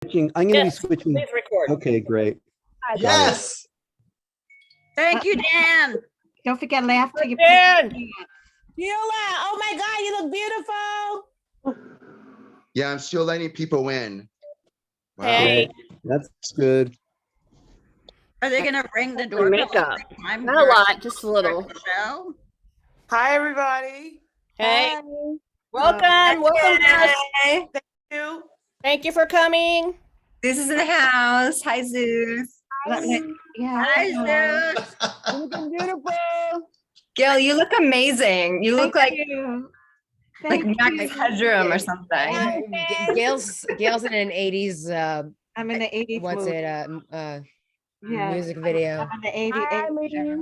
I'm going to be Yes, switching. please record. Okay, great. Yes. Thank you, Dan. Don't forget, laugh till you. Dan. Beulah, oh my God, you look beautiful. Yeah, I'm still letting people in. Wow. Hey. That's good. Are they gonna ring the doorbell? Makeup. I'm Not a lot, just a little. Show. Hi, everybody. Hey. Hi. Welcome. Welcome, guys. Thank you. Thank you for coming. This is in the house. Hi, Zeus. Yeah. Hi, Zeus. Looking beautiful. Gail, you look amazing. You look like you. like Thank Max you. Headroom or something. Gail's in an 80s I'm in the 80s. what's mood. it Yeah. music video. I'm in the 88.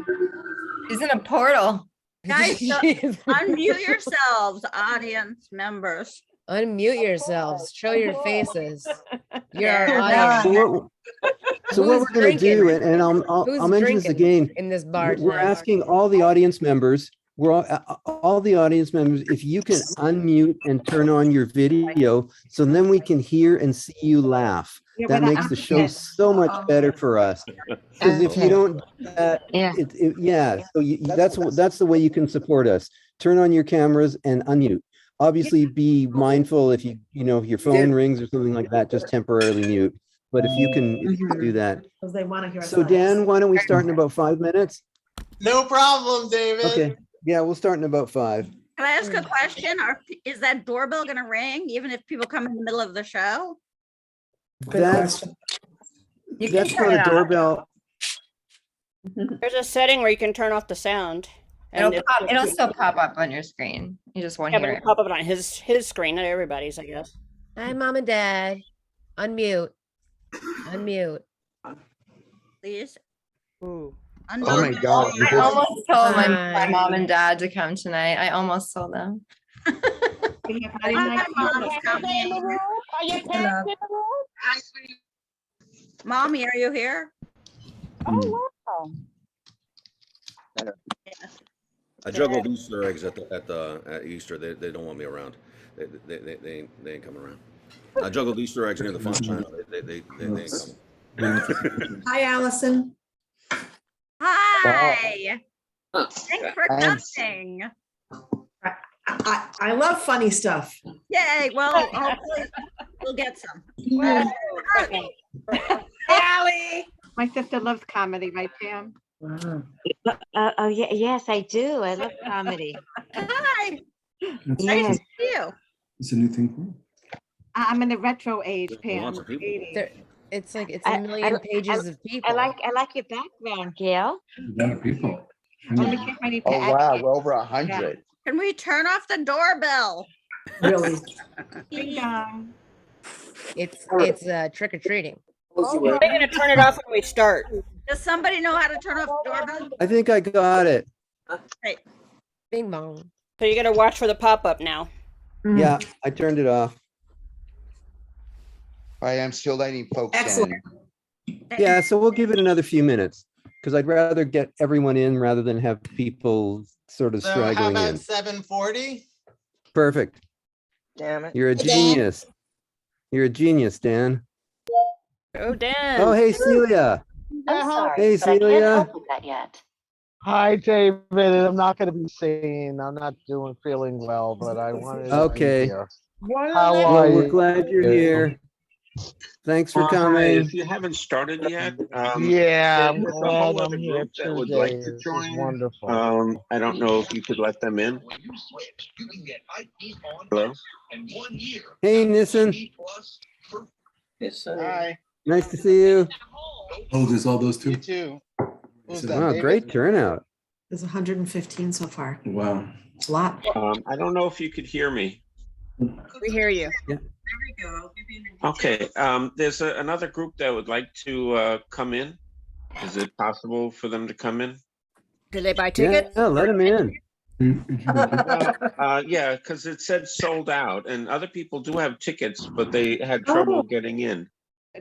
She's in a portal. Guys, unmute yourselves, audience members. Unmute yourselves, show your faces. You're our Yeah. audience. So what we're going to do, and I'll Who's mention this drinking again. in this bar We're tonight? asking all the audience members, all the audience members, if you can unmute and turn on your video, so then we can hear and see you laugh. Yeah, That but makes the show so much better for us. Because if you don't do that, that's the way you can support us. Turn on your cameras and unmute. Obviously, be mindful if if your phone rings or something like that, just temporarily mute. But if you can do that. Because they want to hear us. So Dan, why don't we start in about 5 minutes? No problem, David. Okay. Yeah, we'll start in about 5. Can I ask a question? Is that doorbell gonna ring even if people come in the middle of the show? That's You can not turn it a off. doorbell. There's a setting where you can turn off the sound. It'll still pop up on your screen. You just won't Yeah, hear but it. it'll pop up on his screen, not everybody's, I guess. Hi, mom and dad. Unmute. Unmute. Please. Ooh. Oh my God. I almost told my Hi. mom and dad to come tonight. I almost told them. Mommy, are you here? Oh, wow. I juggled Easter eggs at Easter. They don't want me around. They ain't coming around. I juggled Easter eggs near the font china. They ain't coming. Hi, Allison. Hi. Thanks for coming. I love funny stuff. Yay. Well, hopefully we'll get some. Allie! My sister loves comedy, right, Pam? Oh yeah, yes, I do. I love comedy. Hi. That's Nice to see you. It's a new thing for me. I'm in the retro age, Pam. Lots of people. 80s. It's like it's a million pages of people. I like your background, Gail. A lot of people. Let me check my new Oh, tag. wow. We're over 100. Can we turn off the doorbell? Really. Ding dong. It's trick or treating. We're gonna turn it off when we start. Does somebody know how to turn off the doorbell? I think I got it. Bing bong. So you gotta watch for the pop-up now. Yeah, I turned it off. I am still letting folks Excellent. in. Yeah, so we'll give it another few minutes because I'd rather get everyone in rather than have people sort of So how straggling about in. 7:40? Perfect. Damn it. You're a genius. You're a genius, Dan. Oh, Dan. Oh, hey, Celia. I'm sorry, Hey, but I Celia. can't open that yet. Hi, David. I'm not going to be seen. I'm not feeling well, but I wanted to Okay. be here. How Well, are we're you? glad you're here. Thanks for coming. If you haven't started yet, Yeah, I'm there's a glad whole I'm other here group that would today. like to This is join. wonderful. I don't know if you could let them in. Hello? Hey, Nissen. Hi. Nice to see you. Oh, there's all those You two. too. Who's that, Wow, David? great turnout. There's 115 so far. Wow. It's a lot. I don't know if you could hear me. We hear you. Okay, there's another group that would like to come in. Is it possible for them to come in? Did they buy tickets? Yeah, let him in. Yeah, because it said sold out, and other people do have tickets, but they had trouble getting in.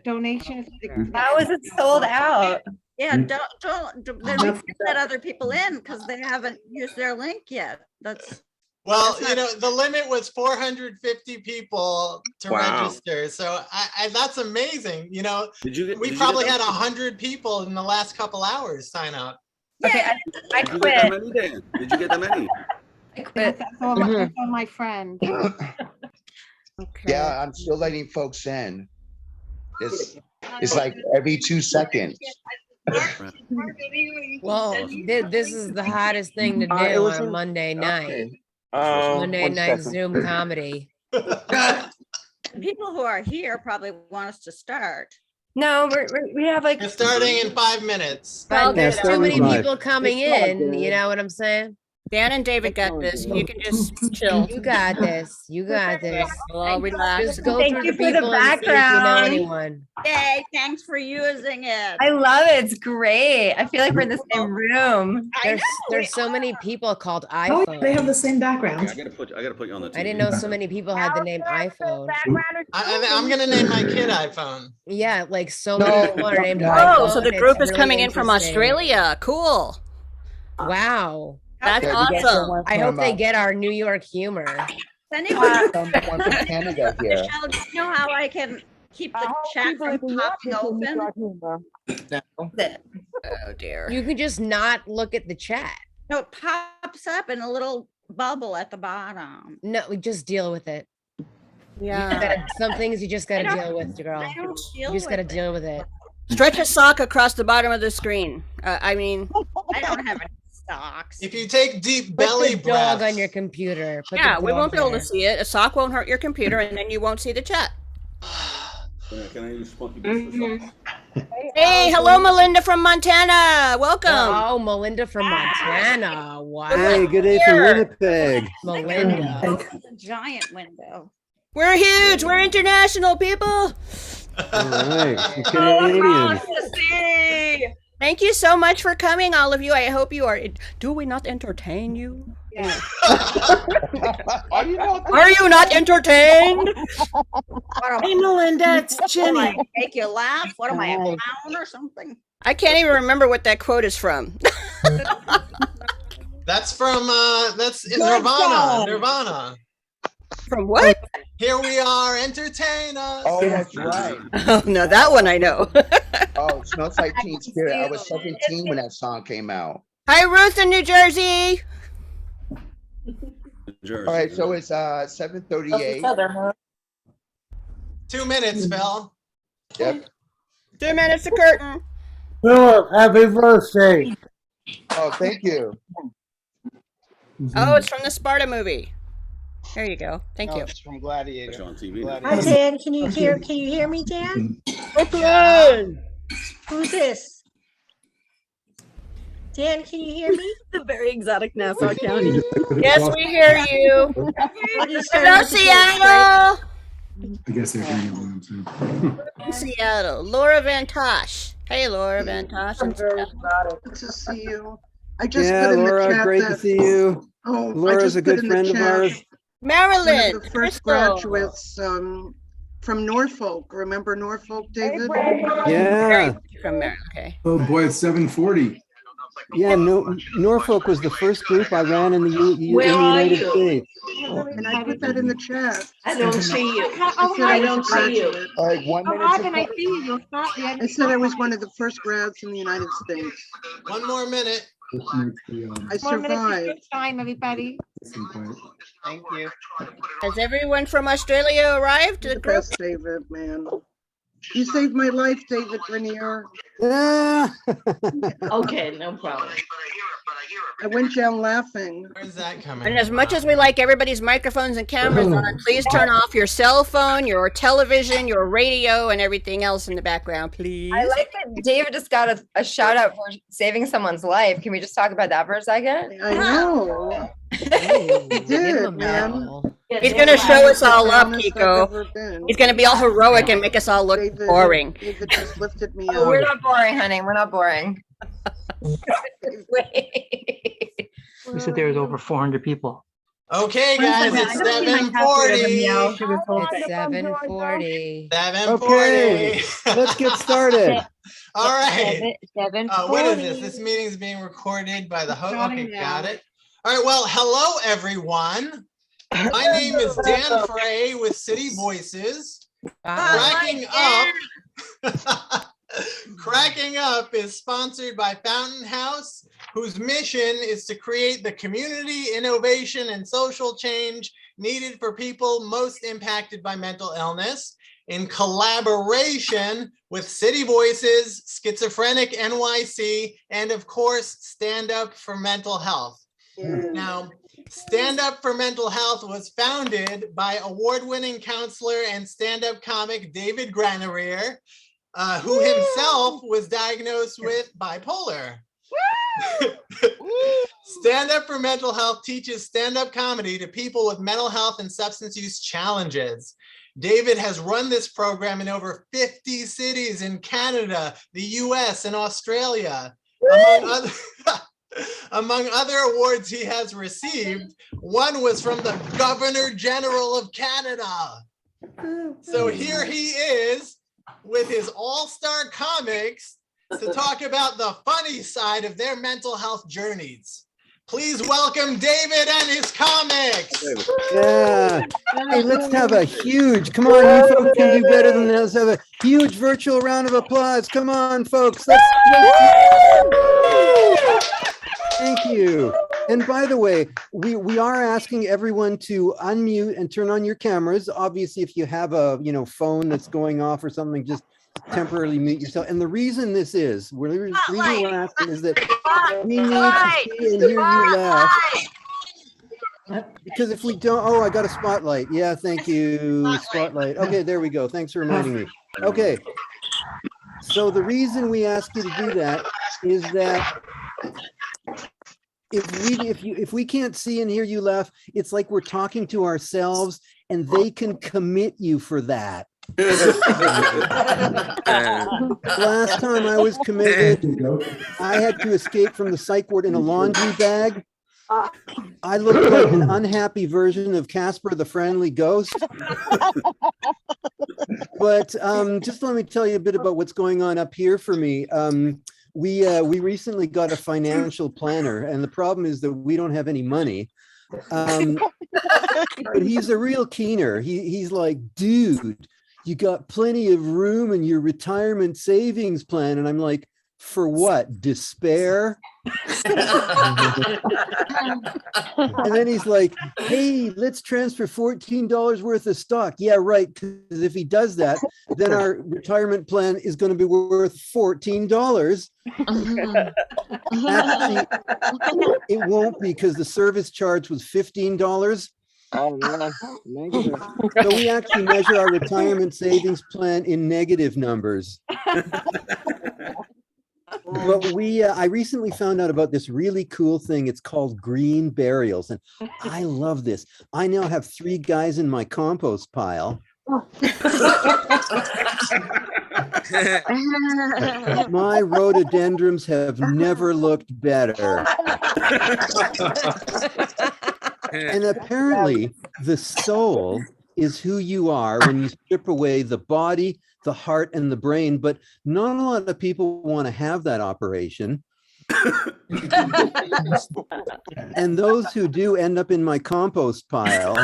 Donations. How is it sold out? Yeah, don't then we can let other people in because they haven't used their link yet. That's Well, the limit was 450 people to Wow. register. So that's amazing. We did probably you had get 100 people in the last couple hours sign up. Okay, I Did you get that quit. many, Dan? Did you get that many? I quit. That's all my friend. Okay. Yeah, I'm still letting folks in. It's like every 2 seconds. Well, this is the hottest thing to do it was on a in- Monday night. Okay. Monday One night second. Zoom comedy. People who are here probably want us to start. No, we have like We're starting in 5 minutes. But there's start too with many five. people coming in, you know what I'm saying? Dan and David got this. You can just chill. You got this. You got this. We'll all relax. Just go Thank through you the for the people and see if you know background. anyone. Yay, thanks for using it. I love it. It's great. I feel like we're in the same room. There's so many people called Oh, iPhone. they have the same Okay, background. I gotta put you on the TV. I didn't know so many people had the name iPhone. I'm going to name my kid iPhone. Yeah, like so many people are named Oh, iPhone. so the It's group is really coming in from interesting. Australia. Cool. Wow. That's Yeah, we got awesome. someone I hope from, they get our New York humor. Anyone someone from Canada here. Michelle, do you know how I can keep the chat from popping open? Oh dear. You can just not look at the chat. No, it pops up in a little bubble at the bottom. No, we just deal with it. Yeah. Some things you just gotta I don't- deal with, girl. I don't You deal just with gotta it. deal with it. Stretch a sock across the bottom of the screen. I mean, I don't have any socks. If you take deep Put belly the dog breaths. on your computer. Put the yeah, we dog won't be able to there. see it. A sock won't hurt your computer, and then you won't see the chat. Can I use Spunky Boots for socks? Hey, hello, Melinda from Montana. Welcome. Oh, Melinda from Montana. Wow. Hey, good day from Winnipeg. Melinda. It's a giant window. We're huge. We're international people. All right, you're Canadian. Thank you so much for coming, all of you. I hope you are. Do we not entertain you? Are you not? Are you not entertained? Hey, Melinda, it's Jenny. Make you laugh? What am I, a clown or something? I can't even remember what that quote is from. That's from that's in Nirvana. Nirvana. From what? Here we are, entertain us. Oh, that's right. Oh no, that one I know. Oh, it smells like Teen Spirit. I was 17 when that song came out. Hi, Ruth in New Jersey. Jersey. All right, so it's 7:38. 2 minutes, Phil. Yep. 2 minutes to curtain. Philip, happy birthday. Oh, thank you. Oh, it's from the Sparta movie. There you go. Thank you. It's from Gladiator. It's on TV. Hi, Dan. Can you hear me, Dan? Who's this? Dan, can you hear me? The very exotic Nassau County. Yes, we hear you. Hello, Seattle. I guess they're hearing everyone too. Seattle. Laura Van Tosh. Hey, Laura Van Tosh. in Seattle. Good to see you. I just Yeah, put in Laura, the chat great to that, see you. oh, I Laura's just a put good in the friend of chat ours. one Maryland. of the first Crystal. graduates from Norfolk. Remember Norfolk, David? Yeah. From Maryland. Okay. Oh boy, it's 7:40. Yeah, no, Norfolk was the first group I ran in the United States. And I put that in the chat. I don't see you. I said I don't see you. All right, 1 Oh, minute. how can I see you? You'll stop me. I said I was one of the first grads in the United States. 1 more minute. This makes the, I 1 minute to survived. good time, everybody. invite. Thank you. Has everyone from Australia arrived to the The group? best, David, man. You saved my life, David Grenier. Okay, no problem. I went down laughing. Where's that coming And as much as we like everybody's microphones and cameras on, please turn off your cell phone, your television, your radio, and everything else in the background, please. I like that David just got a shout out for saving someone's life. Can we just talk about that for a second? I know. Hey, He give him did, a man. medal. He's gonna show us all up, Honest I've Kiko. ever been. He's gonna be all heroic and make us all look David- boring. David just lifted me Oh, we're up. not boring, honey. We're not boring. Wait. We said there was over 400 people. Okay, guys, it's 7:40. It's 7:40. 7:40. Okay, let's get started. All right. What is 7:40. this? This meeting is being recorded by the host. Okay, got it. All right, well, hello, everyone. My name is Dan Frey with City Voices. Cracking Up. Cracking Up is sponsored by Fountain House, whose mission is to create the community, innovation, and social change needed for people most impacted by mental illness, in collaboration with City Voices, Schizophrenic NYC, and of course, Stand Up for Mental Health. Now, Stand Up for Mental Health was founded by award-winning counselor and stand-up comic David Granier, who himself was diagnosed with bipolar. Stand Up for Mental Health teaches stand-up comedy to people with mental health and substance use challenges. David has run this program in over 50 cities in Canada, the US, and Australia. Among other awards he has received, one was from the Governor General of Canada. So here he is with his all-star comics to talk about the funny side of their mental health journeys. Please welcome David and his comics. Yeah. Hey, let's have a huge, come on, you folks can do better than that. Let's have a huge virtual round of applause. Come on, folks. Thank you. And by the way, we are asking everyone to unmute and turn on your cameras. Obviously, if you have a phone that's going off or something, just temporarily mute yourself. And the reason this is, the reason we're asking is that we need to see and hear you laugh. Because if we don't, I got a spotlight. Yeah, thank you. Spotlight. Okay, there we go. Thanks for reminding me. Okay. So the reason we ask you to do that is that if we can't see and hear you laugh, it's like we're talking to ourselves, and they can commit you for that. Last time I was committed, I had to escape from the psych ward in a laundry bag. I looked like an unhappy version of Casper the Friendly Ghost. But just let me tell you a bit about what's going on up here for me. We recently got a financial planner, and the problem is that we don't have any money. But he's a real keener. He's like, dude, you got plenty of room in your retirement savings plan. And I'm like, for what? Despair? And then he's like, hey, let's transfer $14 worth of stock. Yeah, right. Because if he does that, then our retirement plan is going to be worth $14. Actually, it won't, because the service charge was $15. So we actually measure our retirement savings plan in negative numbers. But I recently found out about this really cool thing. It's called green burials. And I love this. I now have 3 guys in my compost pile. My rhododendrons have never looked better. And apparently the soul is who you are when you strip away the body, the heart, and the brain, but not a lot of people want to have that operation. And those who do end up in my compost pile.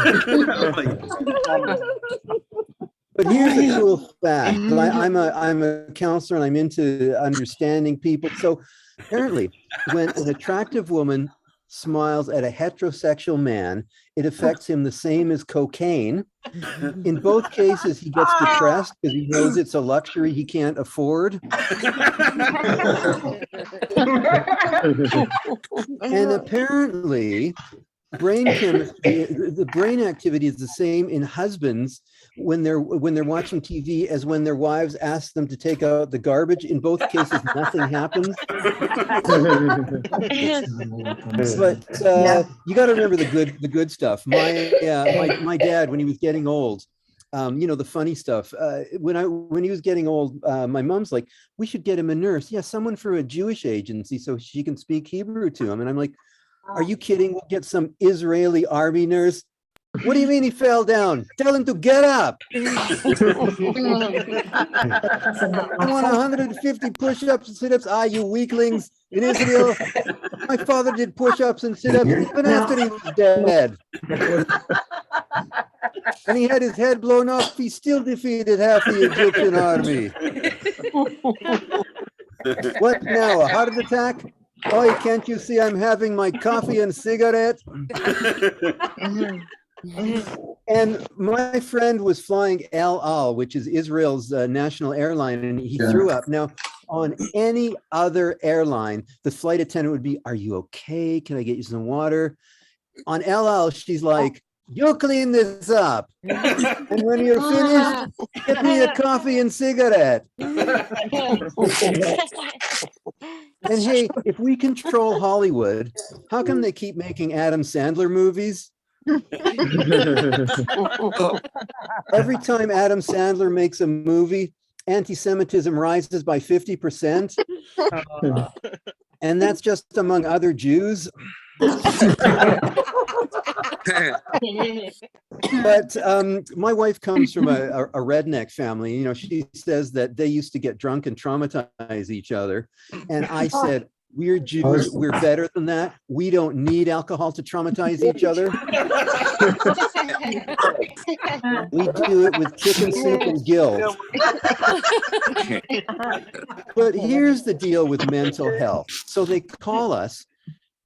But here's a cool fact. I'm a counselor, and I'm into understanding people. So apparently, when an attractive woman smiles at a heterosexual man, it affects him the same as cocaine. In both cases, he gets depressed because he knows it's a luxury he can't afford. And apparently, brain chemistry, the brain activity is the same in husbands when they're watching TV as when their wives ask them to take out the garbage. In both cases, nothing happens. But you got to remember the good stuff. My dad, when he was getting old, the funny stuff. When he was getting old, my mom's like, we should get him a nurse. Yeah, someone for a Jewish agency so she can speak Hebrew to him. And I'm like, are you kidding? We'll get some Israeli army nurse. What do you mean he fell down? Tell him to get up. I want 150 push-ups and sit-ups. You weaklings. In Israel, my father did push-ups and sit-ups even after he was dead. And he had his head blown off. He still defeated half the Egyptian army. What now? A heart attack? Oh, can't you see I'm having my coffee and cigarette? And my friend was flying El Al, which is Israel's national airline, and he threw up. Now, on any other airline, the flight attendant would be, "Are you okay? Can I get you some water?" On El Al, she's like, "You clean this up. And when you're finished, get me a coffee and cigarette." And hey, if we control Hollywood, how come they keep making Adam Sandler movies? Every time Adam Sandler makes a movie, anti-Semitism rises by 50%. And that's just among other Jews. But my wife comes from a redneck family. You know, she says that they used to get drunk and traumatize each other. And I said, "We're Jews. We're better than that. We don't need alcohol to traumatize each other. We do it with chicken soup and guilt." But here's the deal with mental health. So they call us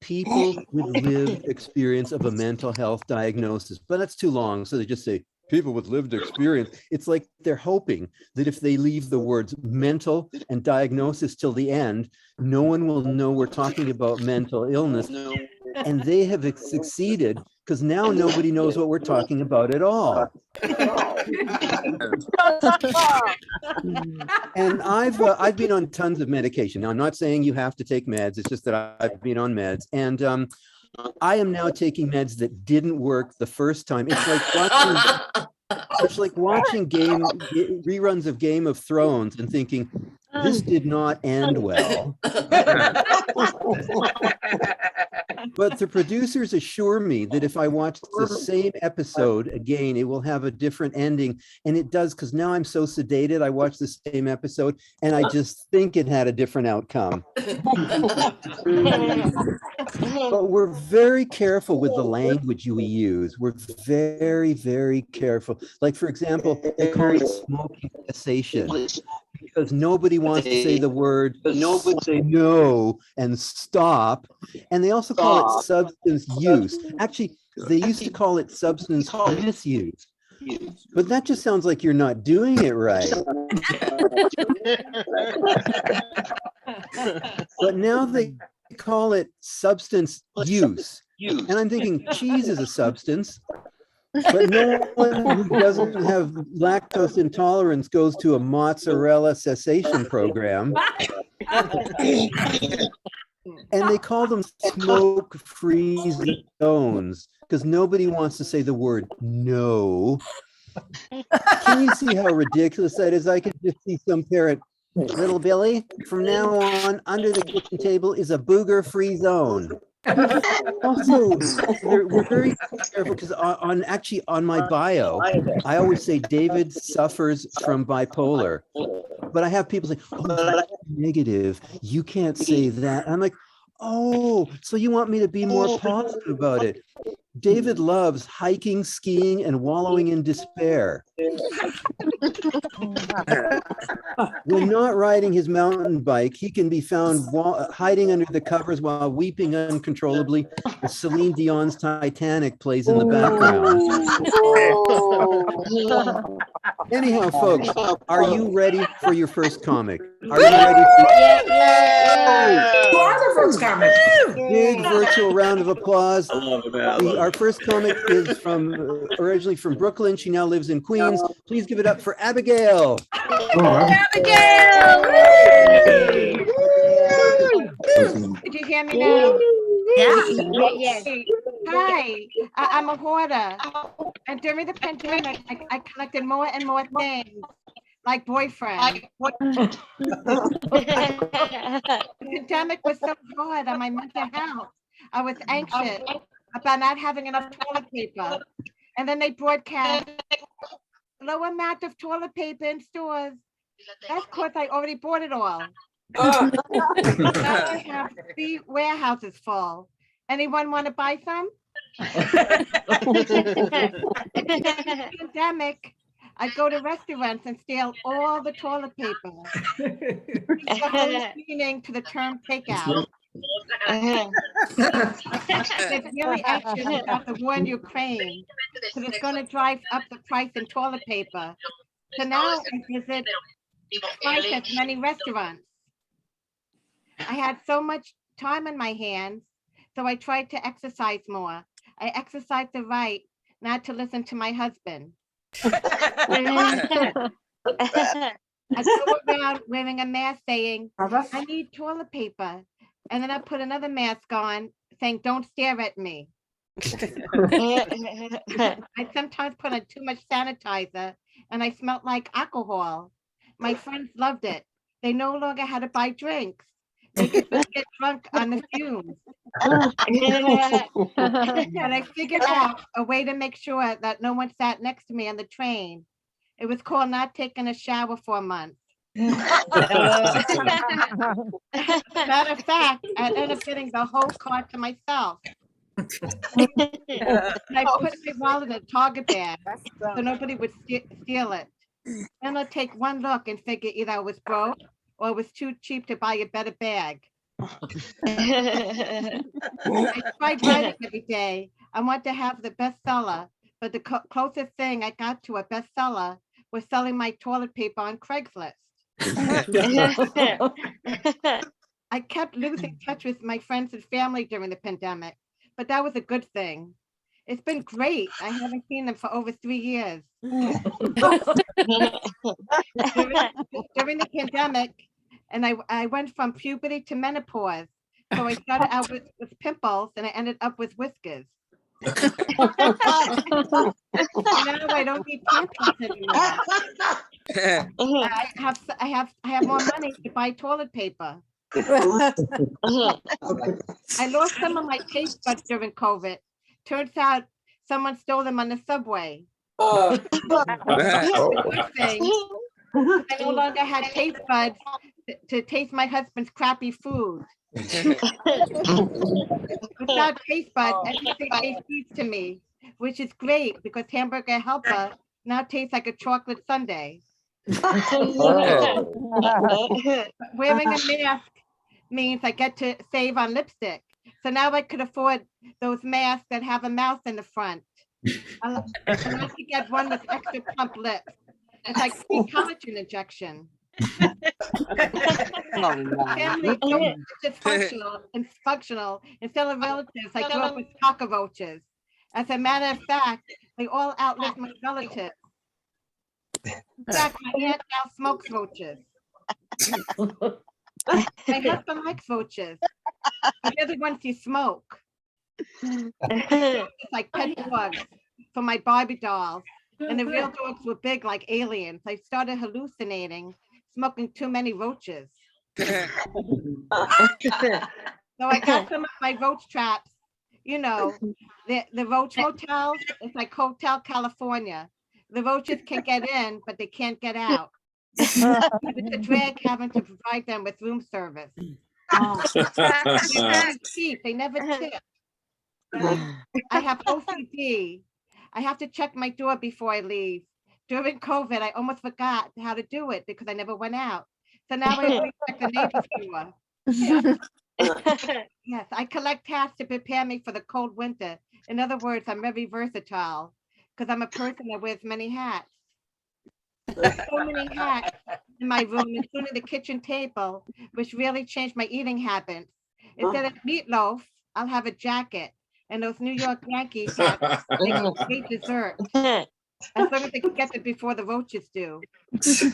people with lived experience of a mental health diagnosis, but that's too long. So they just say people with lived experience. It's like they're hoping that if they leave the words mental and diagnosis till the end, no one will know we're talking about mental illness. And they have succeeded because now nobody knows what we're talking about at all. And I've been on tons of medication. Now, I'm not saying you have to take meds. It's just that I've been on meds. And I am now taking meds that didn't work the first time. It's like watching reruns of Game of Thrones and thinking, this did not end well. But the producers assure me that if I watch the same episode again, it will have a different ending. And it does, because now I'm so sedated, I watch the same episode and I just think it had a different outcome. But we're very careful with the language we use. We're very, very careful. Like, for example, they call it smoking cessation because nobody wants to say the word no and stop. And they also call it substance use. Actually, they used to call it substance misuse. But that just sounds like you're not doing it right. But now they call it substance use. And I'm thinking cheese is a substance, but no one who doesn't have lactose intolerance goes to a mozzarella cessation program. And they call them smoke-free zones because nobody wants to say the word no. Can you see how ridiculous that is? I could just see some parent, "Little Billy, from now on, under the kitchen table is a booger-free zone." Also, we're very careful because on my bio, I always say David suffers from bipolar. But I have people say, "Oh, that's negative. You can't say that." I'm like, "Oh, so you want me to be more positive about it?" David loves hiking, skiing, and wallowing in despair. When not riding his mountain bike, he can be found hiding under the covers while weeping uncontrollably as Celine Dion's Titanic plays in the background. Anyhow, folks, are you ready for your first comic? Are you ready? You are the first comic. Big virtual round of applause. I love it, man. I love Our first comic is originally from Brooklyn. She now lives in Queens. Please give it up for Abigail. Abigail! Did you hear me now? Yes. Hi, I'm a hoarder. And during the pandemic, I collected more and more things, like boyfriends. The pandemic was so hard on my mental health. I was anxious about not having enough toilet paper. And then they broadcast low amount of toilet paper in stores. That's because I already bought it all. Now I have 3 warehouses full. Anyone want to buy some? Pandemic, I go to restaurants and steal all the toilet paper. Meaning to the term takeout. It's really anxious about the war in Ukraine because it's going to drive up the price in toilet paper. So now I visit twice as many restaurants. I had so much time on my hands, so I tried to exercise more. I exercised the right not to listen to my husband. I go around wearing a mask saying, I need toilet paper. And then I put another mask on saying, don't stare at me. I sometimes put on too much sanitizer and I smelled like alcohol. My friends loved it. They no longer had to buy drinks. They could just get drunk on the fumes. But I figured out a way to make sure that no one sat next to me on the train. It was called not taking a shower for a month. Matter of fact, I ended up getting the whole car to myself. And I put my wallet in a Target bag so nobody would steal it. Then I'd take one look and figure either I was broke or it was too cheap to buy a better bag. I tried writing every day. I want to have the bestseller, but the closest thing I got to a bestseller was selling my toilet paper on Craigslist. I kept losing touch with my friends and family during the pandemic, but that was a good thing. It's been great. I haven't seen them for over 3 years. During the pandemic, and I went from puberty to menopause. So I started out with pimples and I ended up with whiskers. Now I don't need tampons anymore. I have more money to buy toilet paper. I lost some of my taste buds during COVID. Turns out someone stole them on the subway. I no longer had taste buds to taste my husband's crappy food. Without taste buds, everything tastes sweet to me, which is great because Hamburger Helper now tastes like a chocolate sundae. Wearing a mask means I get to save on lipstick. So now I could afford those masks that have a mouth in the front. I like to get one with extra plump lips. It's like free collagen injection. Family dysfunctional and functional instead of relatives. I grew up with cockroaches. As a matter of fact, they all outlived my relatives. In fact, my aunt now smokes roaches. My husband likes roaches. They're the ones you smoke. It's like pet dogs for my Barbie dolls. And the real dogs were big like aliens. I started hallucinating, smoking too many roaches. So I got some of my roach traps. You know, the roach hotels, it's like Hotel California. The roaches can get in, but they can't get out. It's a drag having to provide them with room service. They're cheap, they never tip. I have OCD. I have to check my door before I leave. During COVID, I almost forgot how to do it because I never went out. So now I always check the neighbor's door. Yes, I collect hats to prepare me for the cold winter. In other words, I'm very versatile because I'm a person that wears many hats. There's so many hats in my room, including the kitchen table, which really changed my eating habits. Instead of meatloaf, I'll have a jacket. And those New York Yankees have great dessert. As long as they can get it before the roaches do. They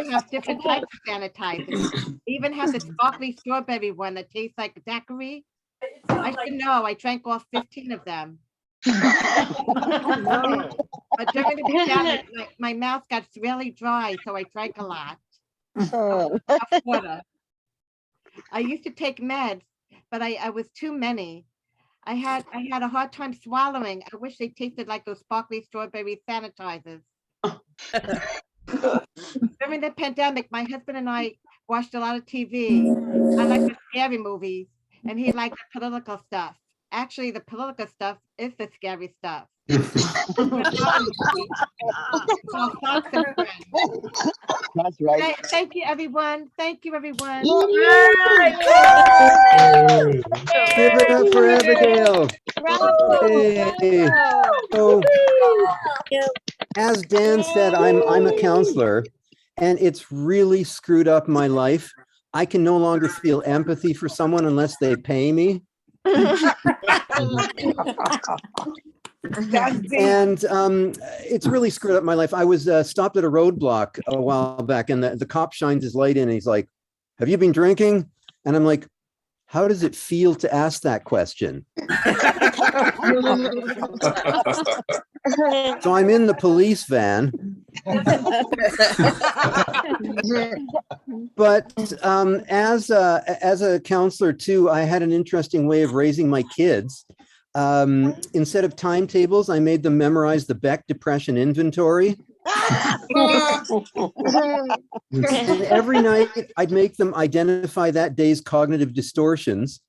have different types of sanitizers. They even have the sparkly strawberry one that tastes like a daiquiri. I should know, I drank off 15 of them. But during the pandemic, my mouth got really dry, so I drank a lot of water. I used to take meds, but I was too many. I had a hard time swallowing. I wish they tasted like those sparkly strawberry sanitizers. During the pandemic, my husband and I watched a lot of TV. I like the scary movies, and he liked the political stuff. Actually, the political stuff is the scary stuff. So, Fox and Friends. That's right. Thank you, everyone. Thank you, everyone. Give it up for Abigail. Hey. So, as Dan said, I'm a counselor, and it's really screwed up my life. I can no longer feel empathy for someone unless they pay me. And it's really screwed up my life. I was stopped at a roadblock a while back, and the cop shines his light in, and he's like, "Have you been drinking?" And I'm like, "How does it feel to ask that question?" So I'm in the police van. But as a counselor too, I had an interesting way of raising my kids. Instead of timetables, I made them memorize the Beck Depression Inventory. And every night I'd make them identify that day's cognitive distortions.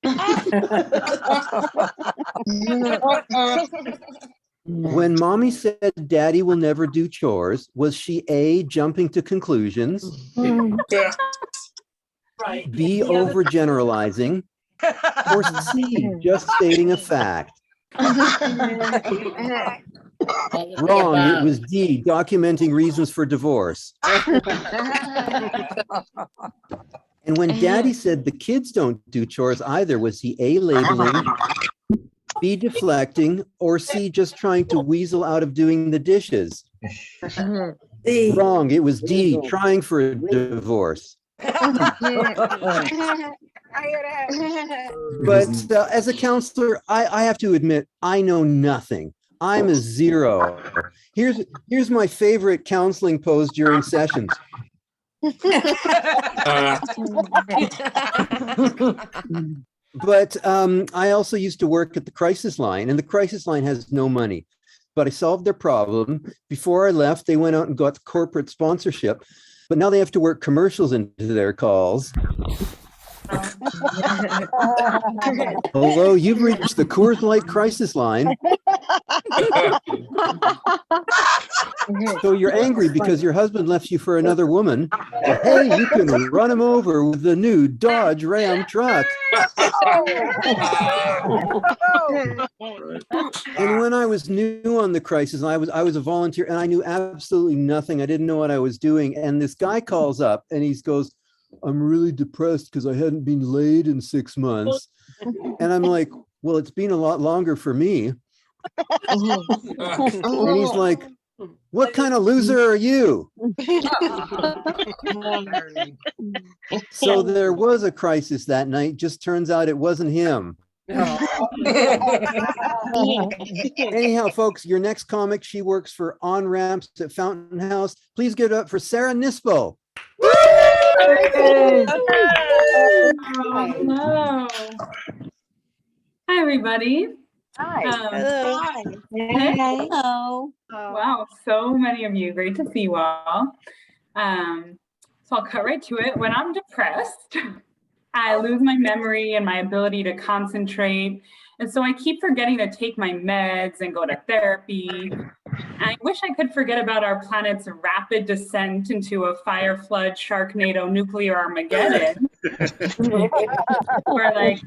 When mommy said daddy will never do chores, was she A, jumping to conclusions, B, overgeneralizing, or C, just stating a fact? Wrong, it was D, documenting reasons for divorce. And when daddy said the kids don't do chores either, was he A, labeling, B, deflecting, or C, just trying to weasel out of doing the dishes? Wrong, it was D, trying for a divorce. But as a counselor, I have to admit, I know nothing. I'm a zero. Here's my favorite counseling pose during sessions. But I also used to work at the crisis line, and the crisis line has no money. But I solved their problem. Before I left, they went out and got corporate sponsorship. But now they have to work commercials into their calls. Hello, you've reached the Coors Light crisis line. So you're angry because your husband left you for another woman. Well, hey, you can run him over with the new Dodge Ram truck. And when I was new on the crisis, I was a volunteer, and I knew absolutely nothing. I didn't know what I was doing. And this guy calls up and he goes, "I'm really depressed because I hadn't been laid in 6 months." And I'm like, "Well, it's been a lot longer for me." And he's like, "What kind of loser are you?" So there was a crisis that night. Just turns out it wasn't him. Anyhow, folks, your next comic, she works for On Ramps at Fountain House. Please give it up for Sarah Nispel. Hello. Hi, everybody. Hi. Hello. Hey. Hello. Wow, so many of you. Great to see you all. So I'll cut right to it. When I'm depressed, I lose my memory and my ability to concentrate. And so I keep forgetting to take my meds and go to therapy. I wish I could forget about our planet's rapid descent into a fire flood, Sharknado, nuclear Armageddon. Or like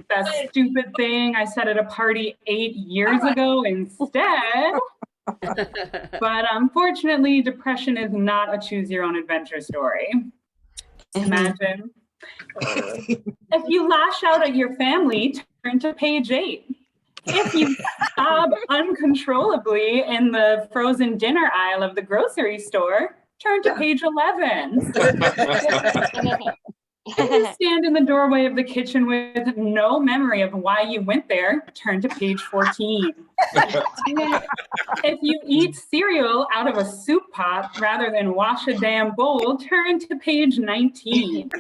that stupid thing I said at a party 8 years ago instead. But unfortunately, depression is not a choose your own adventure story. Imagine. If you lash out at your family, turn to page 8. If you sob uncontrollably in the frozen dinner aisle of the grocery store, turn to page 11. If you stand in the doorway of the kitchen with no memory of why you went there, turn to page 14. If you eat cereal out of a soup pot rather than wash a damn bowl, turn to page 19.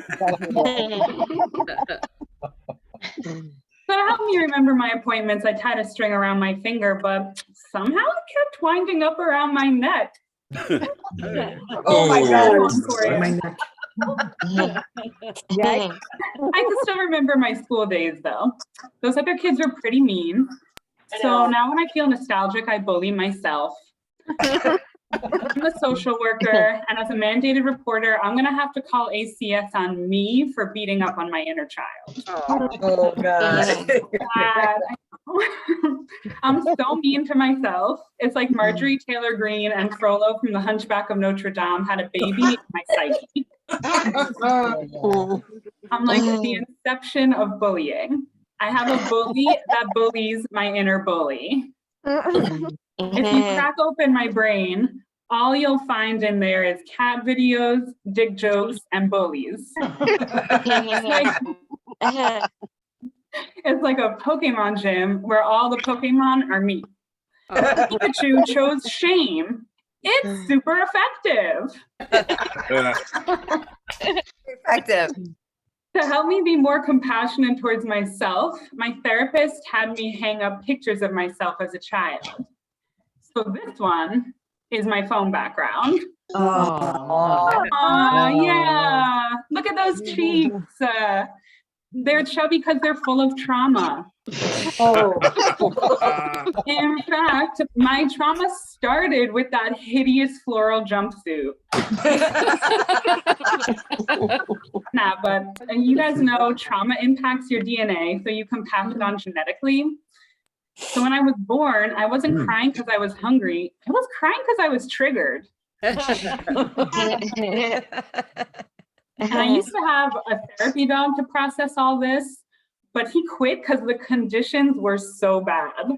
So to help me remember my appointments, I tied a string around my finger, but somehow it kept winding up around my neck. Oh my God. For you. My neck. I can still remember my school days though. Those other kids were pretty mean. So now when I feel nostalgic, I bully myself. I'm a social worker, and as a mandated reporter, I'm gonna have to call ACS on me for beating up on my inner child. Oh God. I'm so mean to myself. It's like Marjorie Taylor Greene and Frollo from The Hunchback of Notre Dame had a baby in my psyche. I'm like the inception of bullying. I have a bully that bullies my inner bully. If you crack open my brain, all you'll find in there is cat videos, dick jokes, and bullies. It's like a Pokemon gym where all the Pokemon are me. Pikachu chose shame. It's super effective. Effective. To help me be more compassionate towards myself, my therapist had me hang up pictures of myself as a child. So this one is my phone background. Yeah. Look at those cheeks. They're chubby because they're full of trauma. In fact, my trauma started with that hideous floral jumpsuit. Nah, but you guys know trauma impacts your DNA, so you can pass it on genetically. So when I was born, I wasn't crying because I was hungry. I was crying because I was triggered. And I used to have a therapy dog to process all this, but he quit because the conditions were so bad.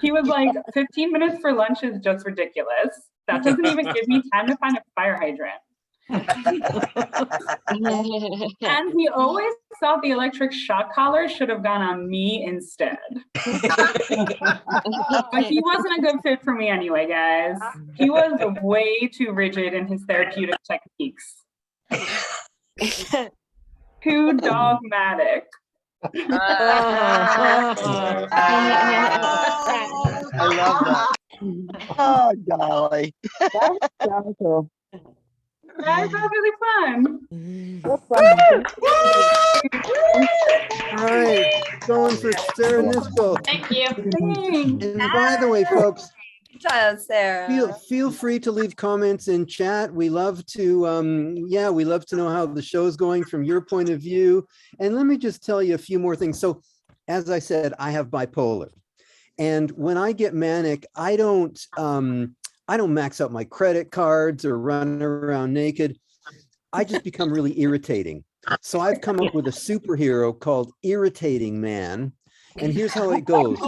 He was like, 15 minutes for lunch is just ridiculous. That doesn't even give me time to find a fire hydrant. And he always thought the electric shock collar should have gone on me instead. But he wasn't a good fit for me anyway, guys. He was way too rigid in his therapeutic techniques. Too dogmatic. I love that. Oh, golly. Guys, that was really fun. All right, going for Sarah Nisbel. Thank you. And by the way, folks, Sarah. feel free to leave comments in chat. We love to, we love to know how the show's going from your point of view. And let me just tell you a few more things. So, as I said, I have bipolar, and when I get manic, I don't max out my credit cards or run around naked. I just become really irritating. So I've come up with a superhero called Irritating Man. And here's how it goes.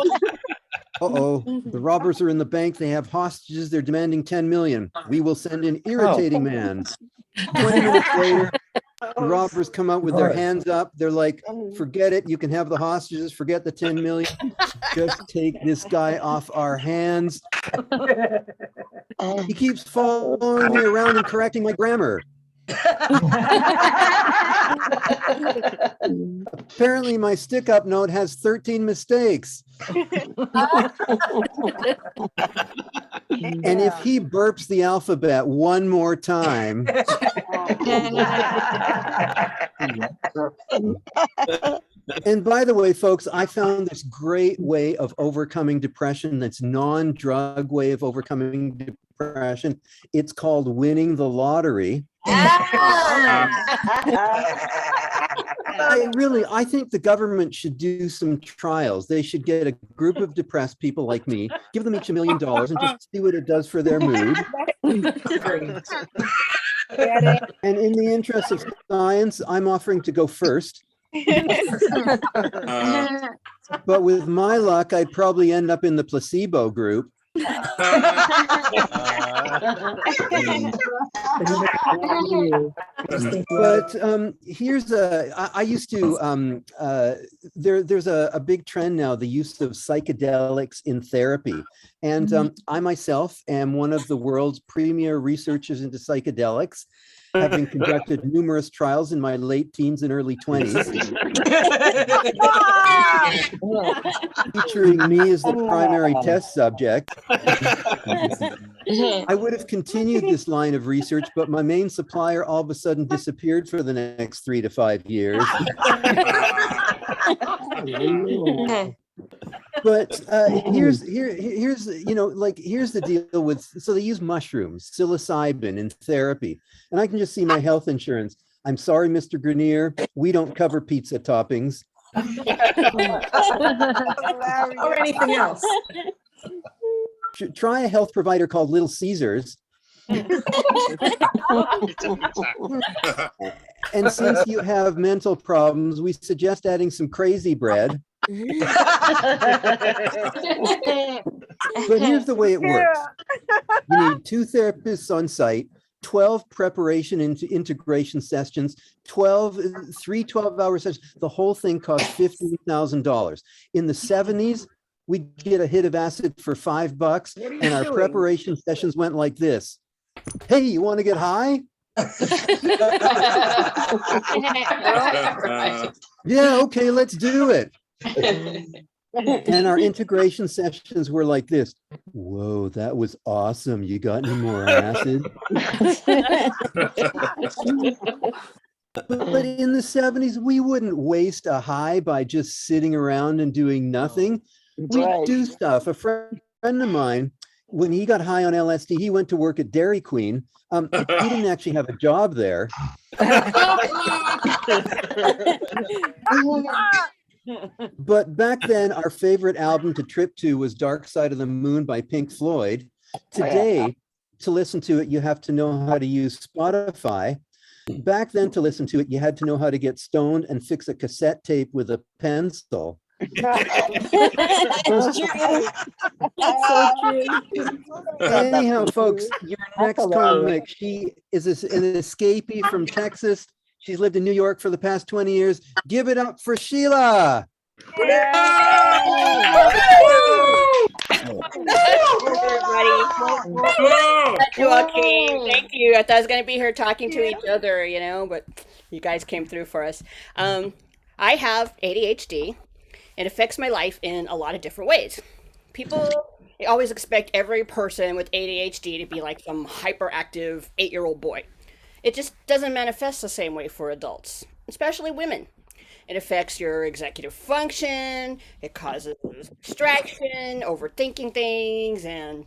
The robbers are in the bank. They have hostages. They're demanding 10 million. We will send in Irritating Man. 20 minutes later, the robbers come out with their hands up. They're like, forget it. You can have the hostages. Forget the 10 million. Just take this guy off our hands. He keeps following me around and correcting my grammar. Apparently my stick-up note has 13 mistakes. And if he burps the alphabet one more time, and by the way, folks, I found this great way of overcoming depression that's non-drug way of overcoming depression. It's called winning the lottery. I think the government should do some trials. They should get a group of depressed people like me, give them each $1 million and just see what it does for their mood. And in the interest of science, I'm offering to go first. But with my luck, I'd probably end up in the placebo group. But here's I used to there's a big trend now, the use of psychedelics in therapy, And I myself am one of the world's premier researchers into psychedelics, having conducted numerous trials in my late teens and early 20s, featuring me as the primary test subject. I would have continued this line of research, but my main supplier all of a sudden disappeared for the next 3 to 5 years. But here's here's the deal with, so they use mushrooms, psilocybin in therapy, and I can just see my health insurance. I'm sorry, Mr. Grenier, we don't cover pizza toppings. Or anything else. Try a health provider called Little Caesars. And since you have mental problems, we suggest adding some crazy bread. But here's the way it works. You need 2 therapists on site, 12 preparation into integration sessions, 3 12-hour sessions. The whole thing costs $15,000. In the 70s, we'd get a hit of acid for $5, and our preparation sessions went like this. Hey, you want to get high? Yeah, okay, let's do it. And our integration sessions were like this. Whoa, that was awesome. You got any more acid? But in the 70s, we wouldn't waste a high by just sitting around and doing nothing. We'd do stuff. A friend of mine, when he got high on LSD, he went to work at Dairy Queen. He didn't actually have a job there. But back then, our favorite album to trip to was Dark Side of the Moon by Pink Floyd. Today, to listen to it, you have to know how to use Spotify. Back then, to listen to it, you had to know how to get stoned and fix a cassette tape with a pencil. That's true. That's so true. Anyhow, folks, your next comic, she is an escapee from Texas. She's lived in New York for the past 20 years. Give it up for Sheila. Okay, thank you. I thought I was going to be here talking to each other, but you guys came through for us. I have ADHD. It affects my life in a lot of different ways. People always expect every person with ADHD to be like some hyperactive 8-year-old boy. It just doesn't manifest the same way for adults, especially women. It affects your executive function, it causes distraction, overthinking things, and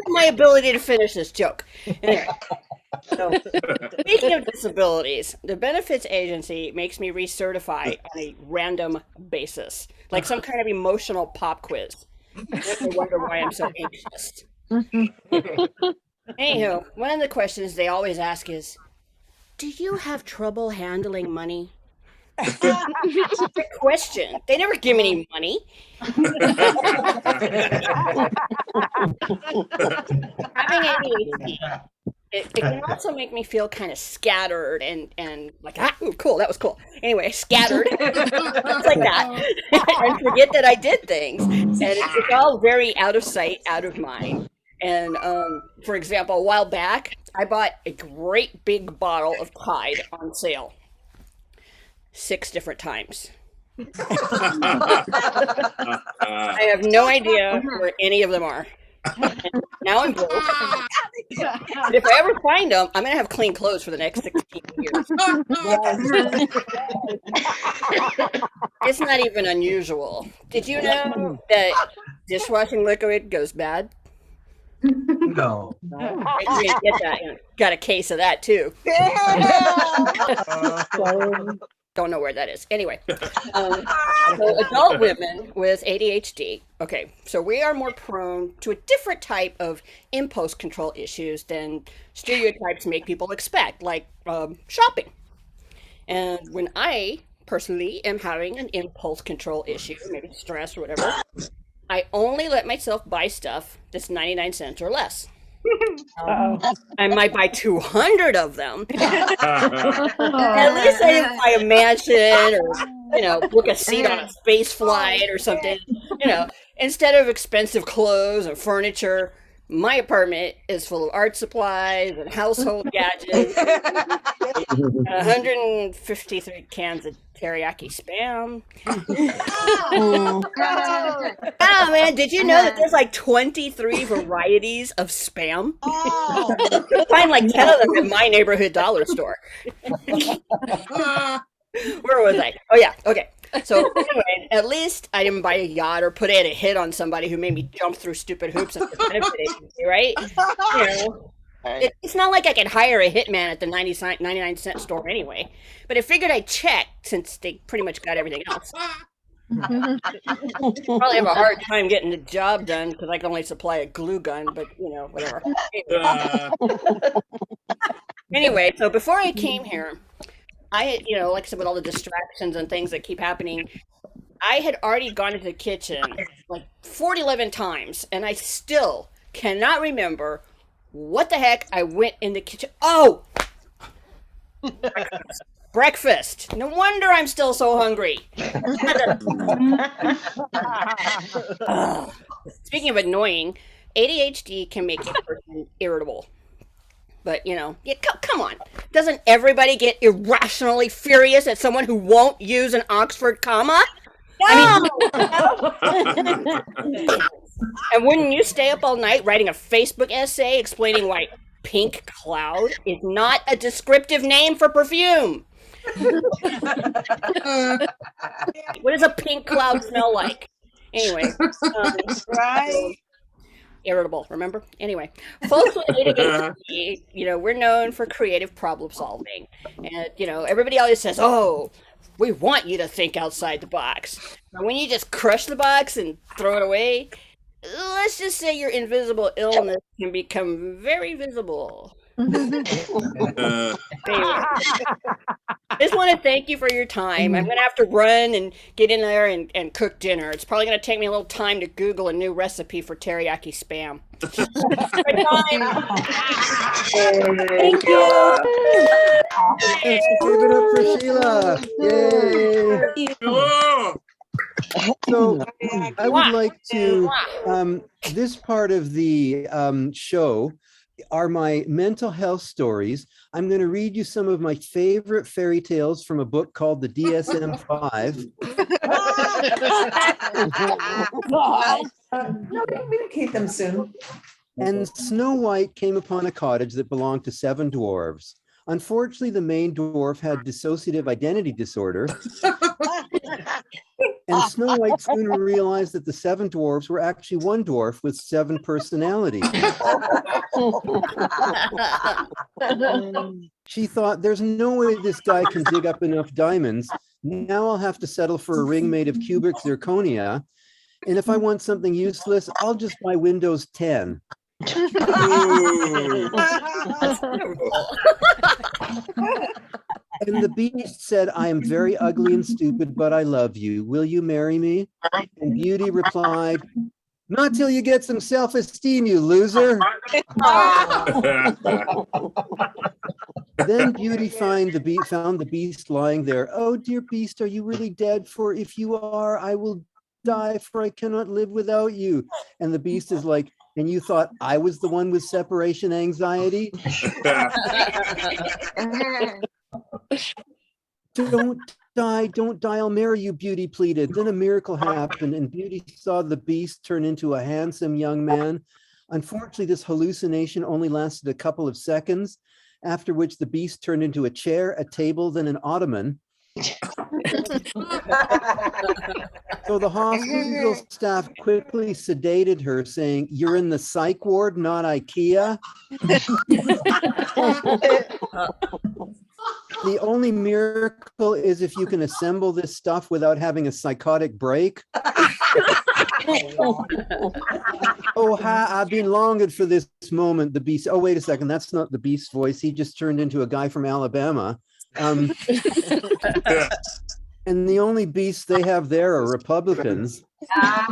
my ability to finish this joke. Anyway, so, speaking of disabilities, the Benefits Agency makes me recertify on a random basis, like some kind of emotional pop quiz. I wonder why I'm so anxious. Anywho, one of the questions they always ask is, do you have trouble handling money? Good question. They never give me any money. Having ADHD, it can also make me feel kind of scattered and like, cool, that was cool. Anyway, scattered, like that, and forget that I did things. And it's all very out of sight, out of mind. And for example, a while back, I bought a great big bottle of Tide on sale. 6 different times. I have no idea where any of them are. And now I'm broke. But if I ever find them, I'm gonna have clean clothes for the next 16 years. It's not even unusual. Did you know that dishwashing liquid goes bad? No. I didn't get that. Got a case of that too. Don't know where that is. Anyway, so adult women with ADHD. Okay, so we are more prone to a different type of impulse control issues than stereotypes make people expect, like shopping. And when I personally am having an impulse control issue, maybe stress or whatever, I only let myself buy stuff that's 99 cents or less. I might buy 200 of them. At least I didn't buy a mansion or book a seat on a space flight or something. Instead of expensive clothes and furniture, my apartment is full of art supplies and household gadgets. 153 cans of teriyaki spam. Oh man, did you know that there's like 23 varieties of spam? You'll find like 10 of them in my neighborhood dollar store. Where was I? Oh yeah, okay. So anyway, at least I didn't buy a yacht or put in a hit on somebody who made me jump through stupid hoops and benefit agency, right? It's not like I could hire a hitman at the 99-cent store anyway. But I figured I'd check since they pretty much got everything else. Probably have a hard time getting the job done because I can only supply a glue gun, but whatever. Anyway, so before I came here, I had, like I said, with all the distractions and things that keep happening, I had already gone into the kitchen like 11 times, and I still cannot remember what the heck I went in the kitchen. Oh! Breakfast. No wonder I'm still so hungry. Speaking of annoying, ADHD can make a person irritable. But, come on. Doesn't everybody get irrationally furious at someone who won't use an Oxford comma? No! And wouldn't you stay up all night writing a Facebook essay explaining why pink cloud is not a descriptive name for perfume? What does a pink cloud smell like? Anyway. Right. Irritable, remember? Anyway, folks with ADHD, we're known for creative problem solving. And, everybody always says, oh, we want you to think outside the box. But when you just crush the box and throw it away, let's just say your invisible illness can become very visible. Anyway, I just want to thank you for your time. I'm going to have to run and get in there and cook dinner. It's probably going to take me a little time to Google a new recipe for teriyaki spam. Thank you. Give it up for Sheila. Yay. So I would like to, this part of the show are my mental health stories. I'm going to read you some of my favorite fairy tales from a book called the DSM-5. No, communicate them soon. And Snow White came upon a cottage that belonged to 7 dwarves. Unfortunately, the main dwarf had dissociative identity disorder. And Snow White soon realized that the 7 dwarves were actually one dwarf with 7 personalities. She thought, there's no way this guy can dig up enough diamonds. Now I'll have to settle for a ring made of cubic zirconia. And if I want something useless, I'll just buy Windows 10. And the beast said, I am very ugly and stupid, but I love you. Will you marry me? And Beauty replied, not till you get some self-esteem, you loser. Then Beauty found the beast lying there. Oh, dear beast, are you really dead? For if you are, I will die, for I cannot live without you. And the beast is like, and you thought I was the one with separation anxiety? Don't die, I'll marry you, Beauty pleaded. Then a miracle happened, and Beauty saw the beast turn into a handsome young man. Unfortunately, this hallucination only lasted a couple of seconds, after which the beast turned into a chair, a table, then an ottoman. So the hospital staff quickly sedated her, saying, you're in the psych ward, not IKEA. The only miracle is if you can assemble this stuff without having a psychotic break. Oh, I've been longing for this moment, the beast. Oh, wait a second. That's not the beast's voice. He just turned into a guy from Alabama. And the only beasts they have there are Republicans. How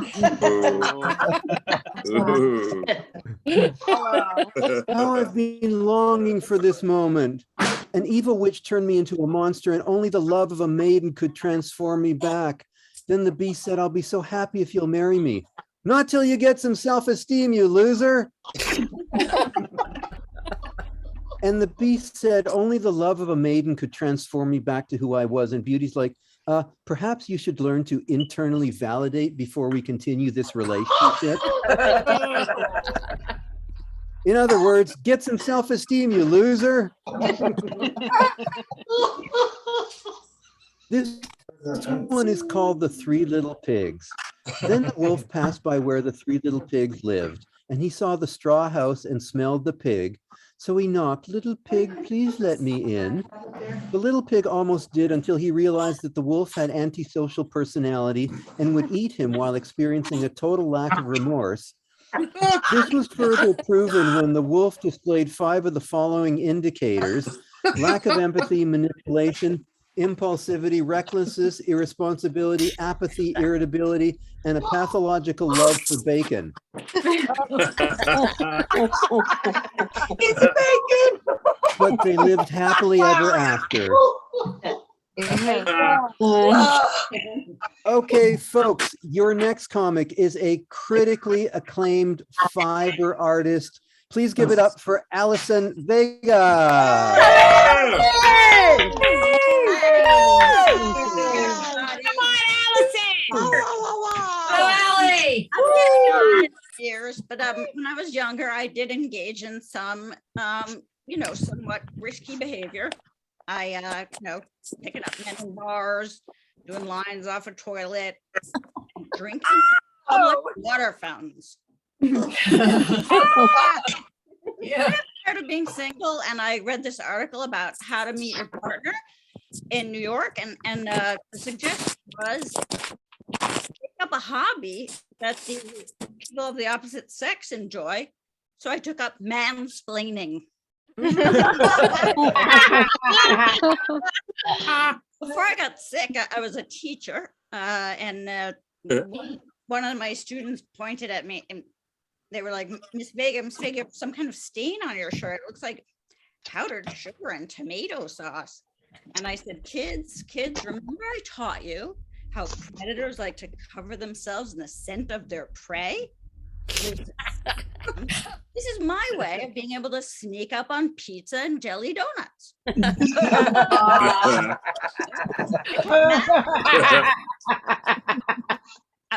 I've been longing for this moment. An evil witch turned me into a monster, and only the love of a maiden could transform me back. Then the beast said, I'll be so happy if you'll marry me. Not till you get some self-esteem, you loser. And the beast said, only the love of a maiden could transform me back to who I was. And Beauty's like, perhaps you should learn to internally validate before we continue this relationship. In other words, get some self-esteem, you loser. This one is called The Three Little Pigs. Then the wolf passed by where the three little pigs lived, and he saw the straw house and smelled the pig. So he knocked, little pig, please let me in. The little pig almost did until he realized that the wolf had antisocial personality and would eat him while experiencing a total lack of remorse. This was further proven when the wolf displayed 5 of the following indicators: lack of empathy, manipulation, impulsivity, recklessness, irresponsibility, apathy, irritability, and a pathological love for bacon. It's bacon. But they lived happily ever after. Okay, folks, your next comic is a critically acclaimed fiber artist. Please give it up for Allison Vega. Years, but when I was younger, I did engage in some, somewhat risky behavior. I, picking up men in bars, doing lines off a toilet, drinking public water fountains. Yeah. I'm tired of being single, and I read this article about how to meet your partner in New York, and the suggestion was pick up a hobby that the people of the opposite sex enjoy. So I took up mansplaining. Before I got sick, I was a teacher, and one of my students pointed at me and they were like, Miss Vega, you have some kind of stain on your shirt. It looks like powdered sugar and tomato sauce. And I said, kids, remember I taught you how predators like to cover themselves in the scent of their prey? This is my way of being able to sneak up on pizza and jelly donuts.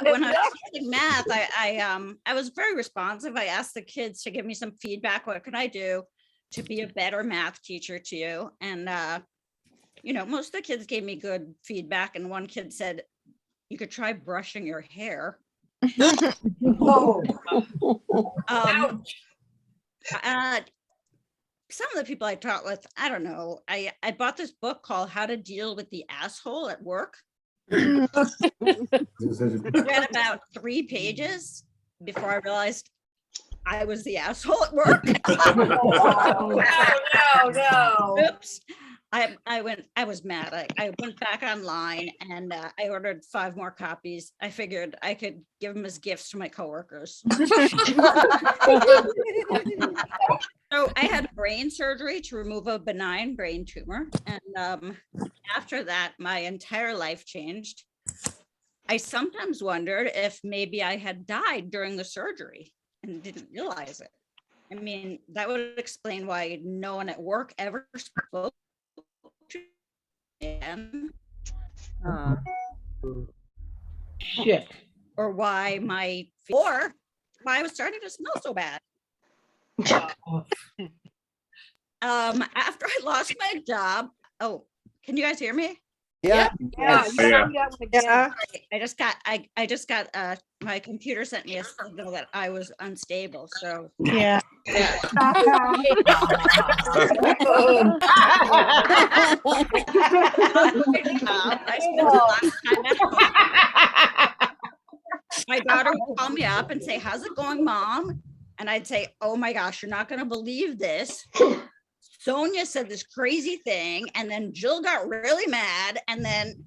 When I was teaching math, I was very responsive. I asked the kids to give me some feedback. What can I do to be a better math teacher to you? And most of the kids gave me good feedback. And one kid said, you could try brushing your hair. Some of the people I taught with, I don't know. I bought this book called How to Deal with the Asshole at Work. I read about 3 pages before I realized I was the asshole at work. No. Oops. I was mad. I went back online and I ordered 5 more copies. I figured I could give them as gifts to my coworkers. So I had brain surgery to remove a benign brain tumor. And after that, my entire life changed. I sometimes wondered if maybe I had died during the surgery and didn't realize it. I mean, that would explain why no one at work ever spoke to me. Shit. Or why I was starting to smell so bad. After I lost my job, can you guys hear me? Yeah. Yeah. I just got my computer sent me a signal that I was unstable. So Yeah. My daughter would call me up and say, how's it going, Mom? And I'd say, oh my gosh, you're not going to believe this. Sonia said this crazy thing, and then Jill got really mad, and then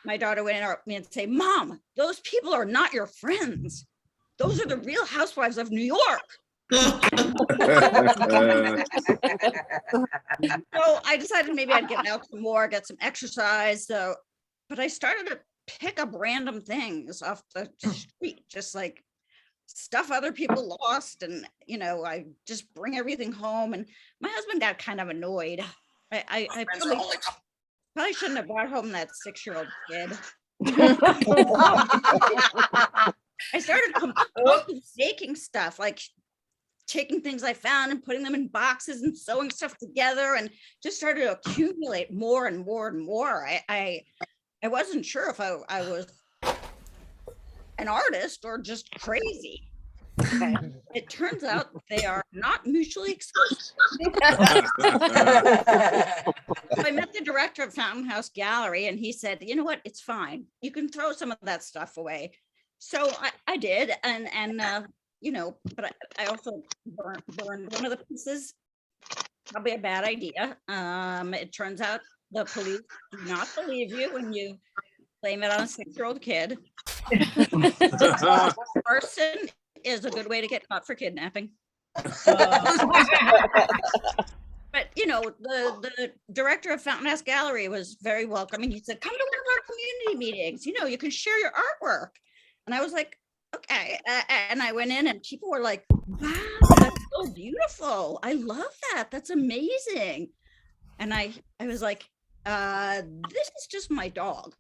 my daughter would interrupt me and say, Mom, those people are not your friends. Those are the Real Housewives of New York. So I decided maybe I'd get out some more, get some exercise. So, but I started to pick up random things off the street, just like stuff other people lost. And, I just bring everything home. And my husband got kind of annoyed. I probably shouldn't have brought home that 6-year-old kid. I started making stuff, like taking things I found and putting them in boxes and sewing stuff together, and just started to accumulate more and more and more. I wasn't sure if I was an artist or just crazy. It turns out they are not mutually exclusive. I met the director of Fountain House Gallery, and he said, "You know what? It's fine. You can throw some of that stuff away." So I did, and but I also burned one of the pieces. Probably a bad idea. It turns out the police do not believe you when you blame it on a 6-year-old kid. Arson is a good way to get caught for kidnapping. But the director of Fountain House Gallery was very welcoming. He said, "Come to one of our community meetings. You can share your artwork." And I was like, "Okay." And I went in, and people were like, "Wow, that's so beautiful. I love that. That's amazing." And I was like, "This is just my dog."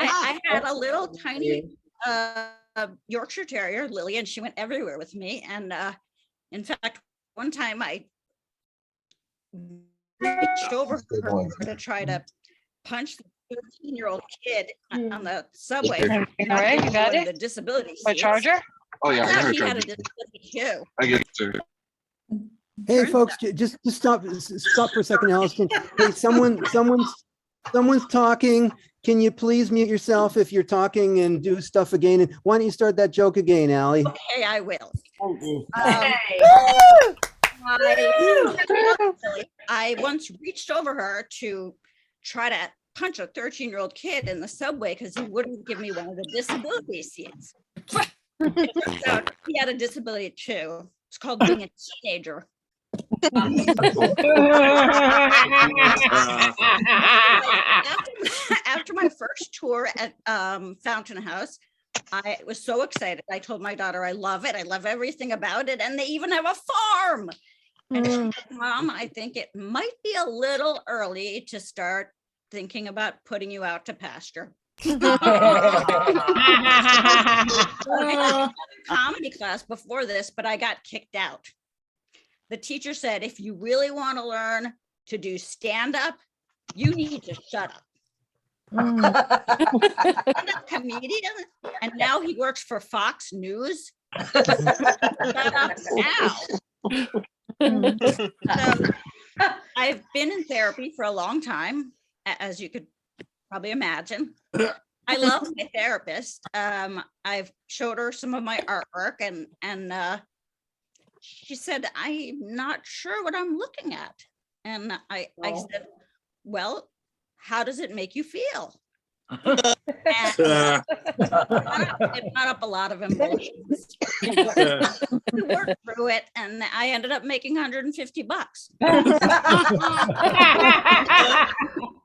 I had a little tiny Yorkshire Terrier, Lily, and she went everywhere with me. And in fact, one time I reached over her to try to punch the 13-year-old kid on the subway. All right, you got it? The disability My seats. charger? Oh yeah, I got a He had a charger. disability too. I get it, sir. Hey, folks, just stop for a second, Allison. Hey, someone's talking. Can you please mute yourself if you're talking and do stuff again? And why don't you start that joke again, Allie? Okay, I will. I once reached over her to try to punch a 13-year-old kid in the subway because he wouldn't give me one of the disability seats. It turns out he had a disability too. It's called being a teenager. After my first tour at Fountain House, I was so excited. I told my daughter, "I love it. I love everything about it. And they even have a farm." And she said, "Mom, I think it might be a little early to start thinking about putting you out to pasture." I took a comedy class before this, but I got kicked out. The teacher said, "If you really want to learn to do stand-up, you need to shut up." Stand-up comedian, and now he works for Fox News. Shut up now. So, I've been in therapy for a long time, as you could probably imagine. I love my therapist. I've showed her some of my artwork, and she said, "I'm not sure what I'm looking at." And I said, "Well, how does it make you feel?" And it brought up a lot of emotions. We worked through it, and I ended up making $150.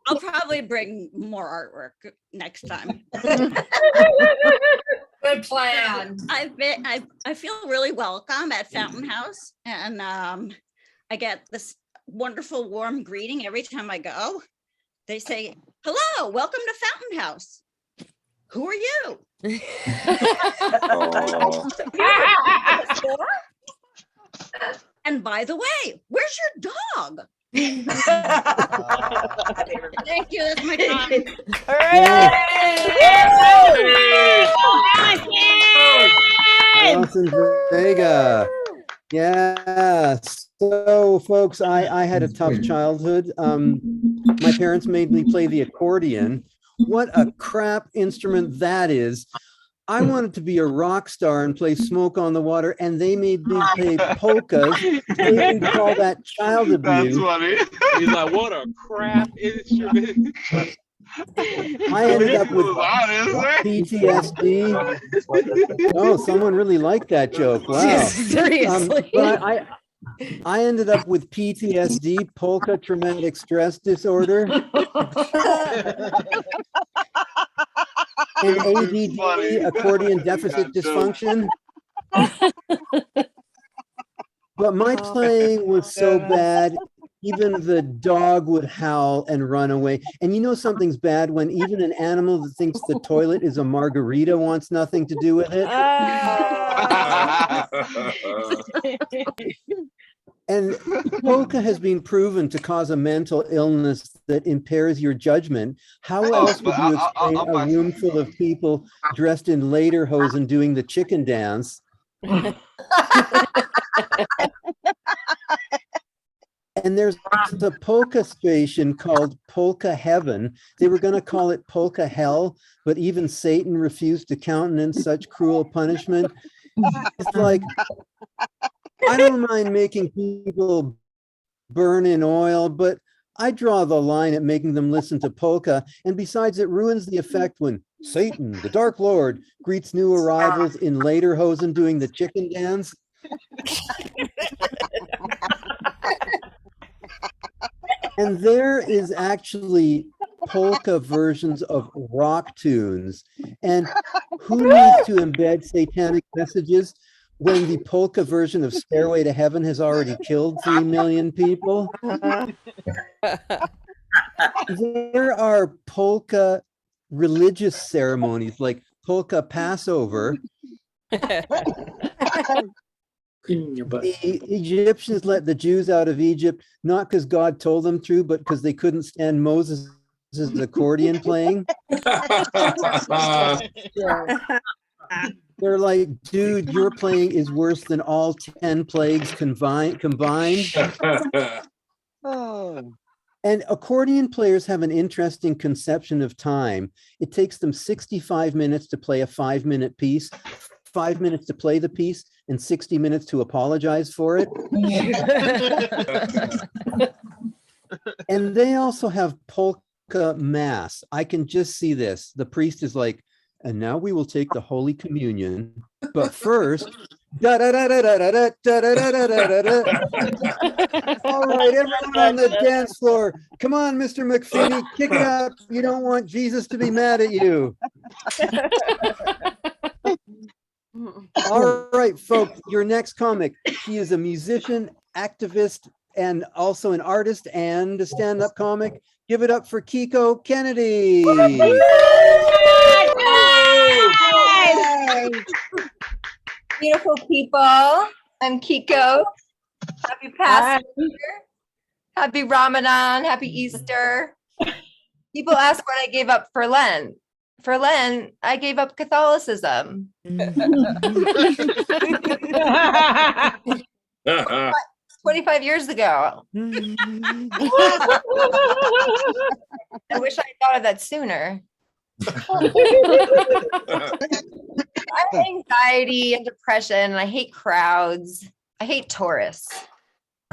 I'll probably bring more artwork next time. Good plan. I feel really welcome at Fountain House, and I get this wonderful warm greeting every time I go. They say, "Hello, welcome to Fountain House. Who are you?" And by the way, where's your dog? Thank you. That's my time. Allison Vega. Yeah. So, folks, I had a tough childhood. My parents made me play the accordion. What a crap instrument that is. I wanted to be a rock star and play Smoke on the Water, and they made me play polkas. They would call that child abuse. That's funny. He's like, "What a crap instrument." I ended up with PTSD. Oh, someone really liked that joke. Wow. Seriously. But I ended up with PTSD, polka traumatic stress disorder, and ADD, accordion deficit dysfunction. But my playing was so bad, even the dog would howl and run away. And you know something's bad when even an animal that thinks the toilet is a margarita wants nothing to do with it. And polka has been proven to cause a mental illness that impairs your judgment. How else would you explain a room full of people dressed in lederhosen doing the chicken dance? And there's a polka station called Polka Heaven. They were going to call it Polka Hell, but even Satan refused to countenance such cruel punishment. It's like, I don't mind making people burn in oil, but I draw the line at making them listen to polka. And besides, it ruins the effect when Satan, the Dark Lord, greets new arrivals in lederhosen doing the chicken dance. And there is actually polka versions of rock tunes. And who needs to embed satanic messages when the polka version of Stairway to Heaven has already killed 3 million people? There are polka religious ceremonies like polka Passover. The Egyptians let the Jews out of Egypt, not because God told them to, but because they couldn't stand Moses' accordion playing. They're like, dude, your playing is worse than all 10 plagues combined. And accordion players have an interesting conception of time. It takes them 65 minutes to play a 5-minute piece, 5 minutes to play the piece, and 60 minutes to apologize for it. And they also have polka mass. I can just see this. The priest is like, and now we will take the Holy Communion, but first, da da da da da da da da da da da da. All right, everyone on the dance floor, come on, Mr. McPhee, kick it up. You don't want Jesus to be mad at you. All right, folks, your next comic. She is a musician, activist, and also an artist and a stand-up comic. Give it up for Kiko Kennedy. Hey. Beautiful people. I'm Kiko. Happy Passover. Happy Ramadan. Happy Easter. People ask what I gave up for Lent. For Lent, I gave up Catholicism. 25 years ago. I wish I thought of that sooner. I have anxiety and depression, and I hate crowds. I hate tourists.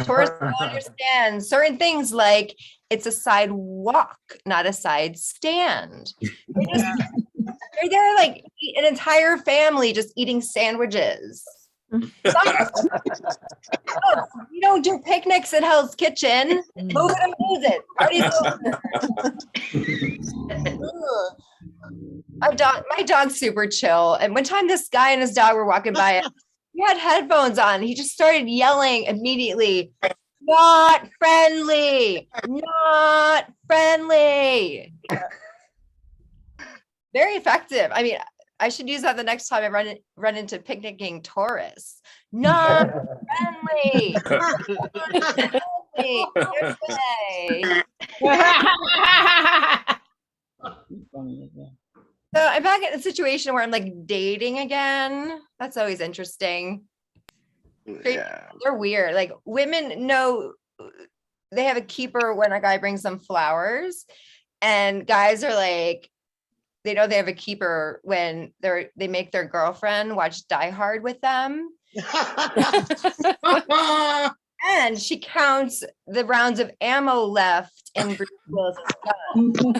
Tourists don't understand certain things, like it's a sidewalk, not a side stand. They're there like an entire family just eating sandwiches. You don't do picnics at Hell's Kitchen. Move it and lose it. Party's over. My dog's super chill. And one time this guy and his dog were walking by, he had headphones on. He just started yelling immediately, "Not friendly, not friendly." Very effective. I mean, I should use that the next time I run into picnicking tourists. Not friendly. Not friendly. So I'm back in a situation where I'm like dating again. That's always interesting. Yeah. They're weird. Like women know they have a keeper when a guy brings them flowers, and guys are like, they know they have a keeper when they make their girlfriend watch Die Hard with them. And she counts the rounds of ammo left in Bruce Willis's gun. Yelling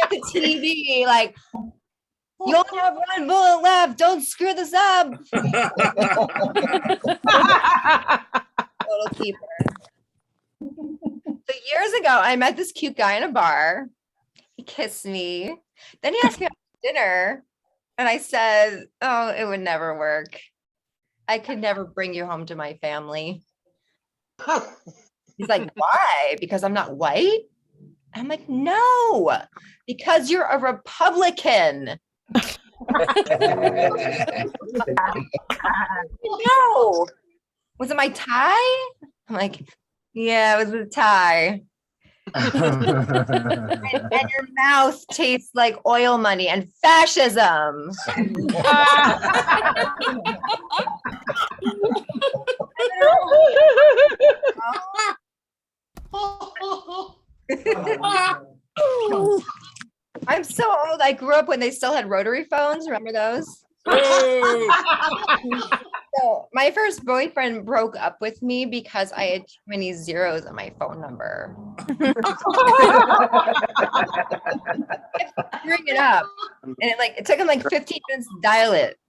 at the TV, like, you only have one bullet left. Don't screw this up. Total keeper. So years ago, I met this cute guy in a bar. He kissed me. Then he asked me out to dinner. And I said, oh, it would never work. I could never bring you home to my family. He's like, why? Because I'm not white? I'm like, no, because you're a Republican. No. Was it my tie? I'm like, yeah, it was a tie. And your mouth tastes like oil money and fascism. I'm so old. I grew up when they still had rotary phones. Remember those? So my first boyfriend broke up with me because I had too many zeros on my phone number. Bring it up, and it took him like 15 minutes to dial it.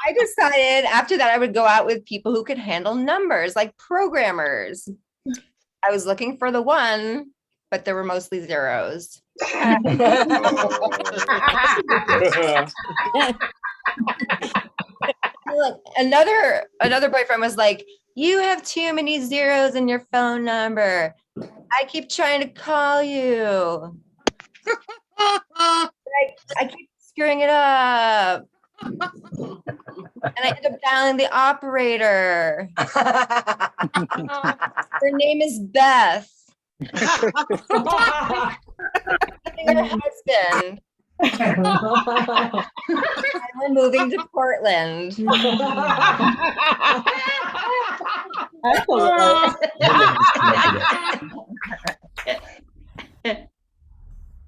I decided after that I would go out with people who could handle numbers, like programmers. I was looking for the one, but there were mostly zeros. Another boyfriend was like, you have too many zeros in your phone number. I keep trying to call you. I keep screwing it up. And I end up dialing the operator. Her name is Beth. Her husband. We're moving to Portland.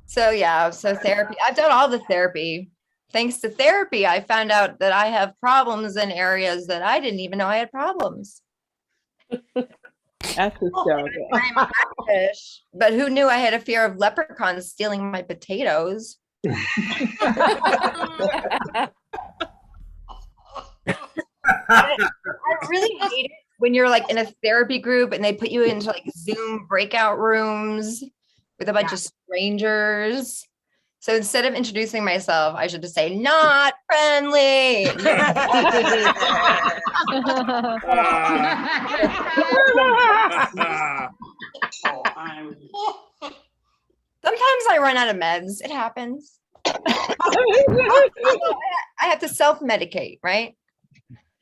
So therapy. I've done all the therapy. Thanks to therapy, I found out that I have problems in areas that I didn't even know I had problems. That's hysterical. I'm Irish, but who knew I had a fear of leprechauns stealing my potatoes? I really hate it when you're like in a therapy group and they put you into like Zoom breakout rooms with a bunch of strangers. So instead of introducing myself, I should just say, not friendly. Sometimes I run out of meds. It happens. I have to self-medicate, right?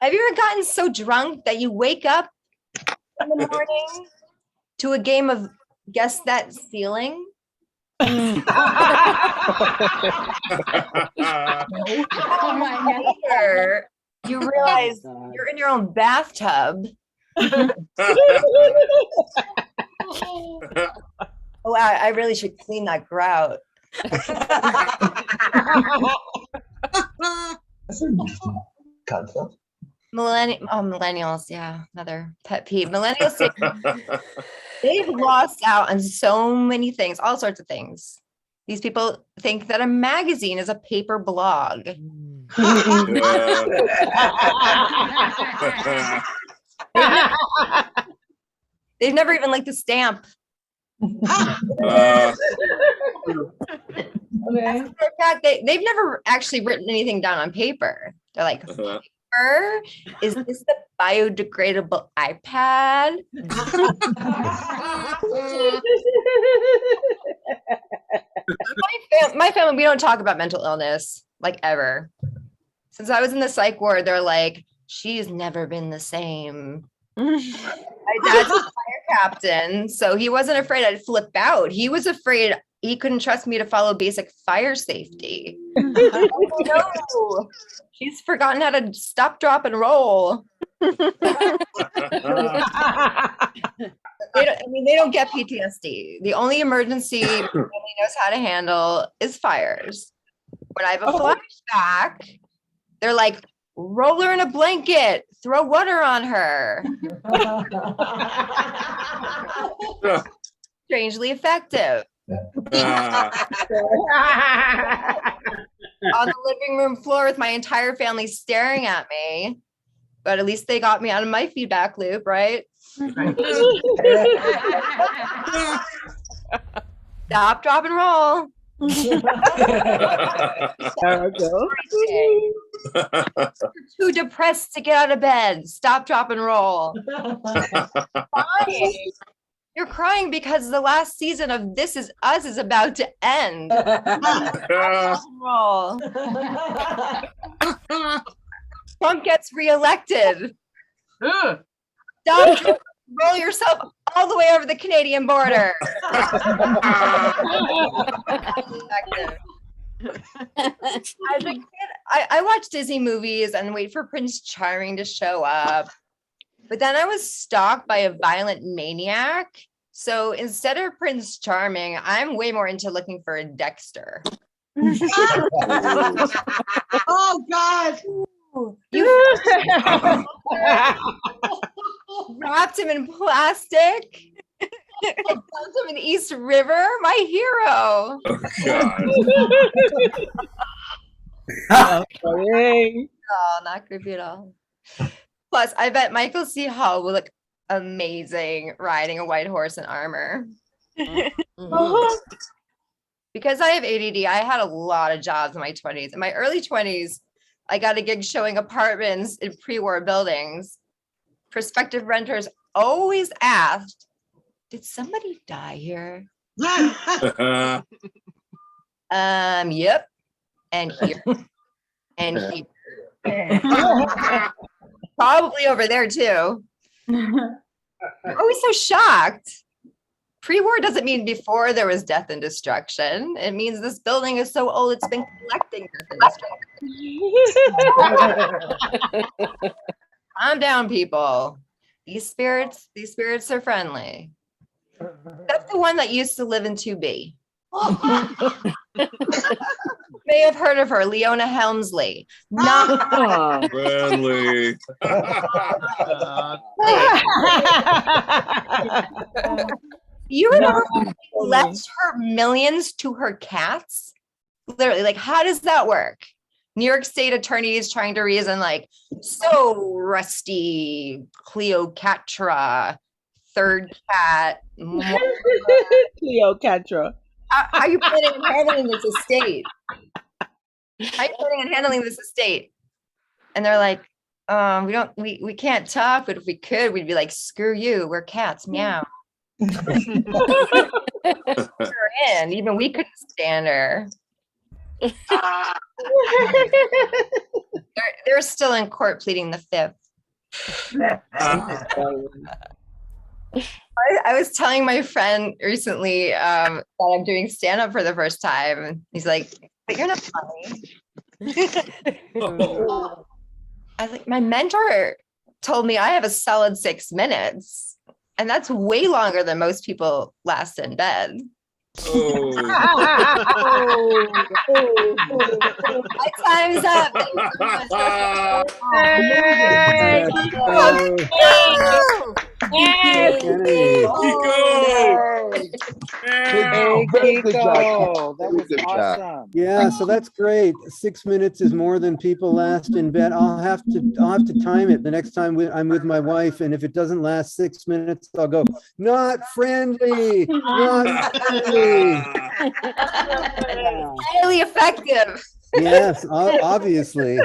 Have you ever gotten so drunk that you wake up in the morning to a game of Guess That Ceiling? Oh my Later, you realize you're in your own bathtub. Oh, I really should clean that grout. Millennials, yeah, another pet peeve. Millennials, they've lost out on so many things, all sorts of things. These people think that a magazine is a paper blog. They've never even liked the stamp. As a matter of fact, they've never actually written anything down on paper. They're like, paper? Is this the biodegradable iPad? My family, we don't talk about mental illness, like ever. Since I was in the psych ward, they're like, she's never been the same. My dad's a fire captain, so he wasn't afraid I'd flip out. He was afraid he couldn't trust me to follow basic fire safety. Oh, no. She's forgotten how to stop, drop, and roll. They don't get PTSD. The only emergency my family knows how to handle is fires. When I have a flashback, they're like, roll her in a blanket, throw water on her. Strangely effective. On the living room floor with my entire family staring at me. But at least they got me out of my feedback loop, right? Stop, drop, and roll. Too depressed to get out of bed. Stop, drop, and roll. Crying. You're crying because the last season of This Is Us is about to end. Stop, drop, and roll. Trump gets reelected. Stop, roll yourself all the way over the Canadian border. As a kid, I watched Disney movies and wait for Prince Charming to show up. But then I was stalked by a violent maniac. So instead of Prince Charming, I'm way more into looking for a Dexter. Oh God. You wrapped him in plastic. Dumped him in East River, my hero. Oh, God. Oh, not creepy at all. Plus, I bet Michael C. Hall will look amazing riding a white horse in armor. Because I have ADD, I had a lot of jobs in my 20s. In my early 20s, I got a gig showing apartments in pre-war buildings. Prospective renters always asked, did somebody die here? Yep. And here. And here. Probably over there too. They're always so shocked. Pre-war doesn't mean before there was death and destruction. It means this building is so old it's been collecting death and destruction. Calm down, people. These spirits are friendly. That's the one that used to live in 2B. May have heard of her, Leona Helmsley. Not Friendly. You remember when she left her millions to her cats? Literally, like, how does that work? New York State attorneys trying to reason, like, so Rusty, Cleopatra, third cat. Cleopatra. How are you planning on handling this estate? How are you planning on handling this estate? And they're like, we can't talk, but if we could, we'd be like, screw you, we're cats, meow. We're in. Even we couldn't stand her. They're still in court pleading the fifth. I was telling my friend recently that I'm doing stand-up for the first time. He's like, but you're not funny. I was like, my mentor told me I have a solid 6 minutes. And that's way longer than most people last in bed. My time's up. That was awesome. Yeah, so that's great. 6 minutes is more than people last in bed. I'll have to time it the next time I'm with my wife, and if it doesn't last 6 minutes, I'll go, not friendly, not friendly. Highly effective. Yes, obviously.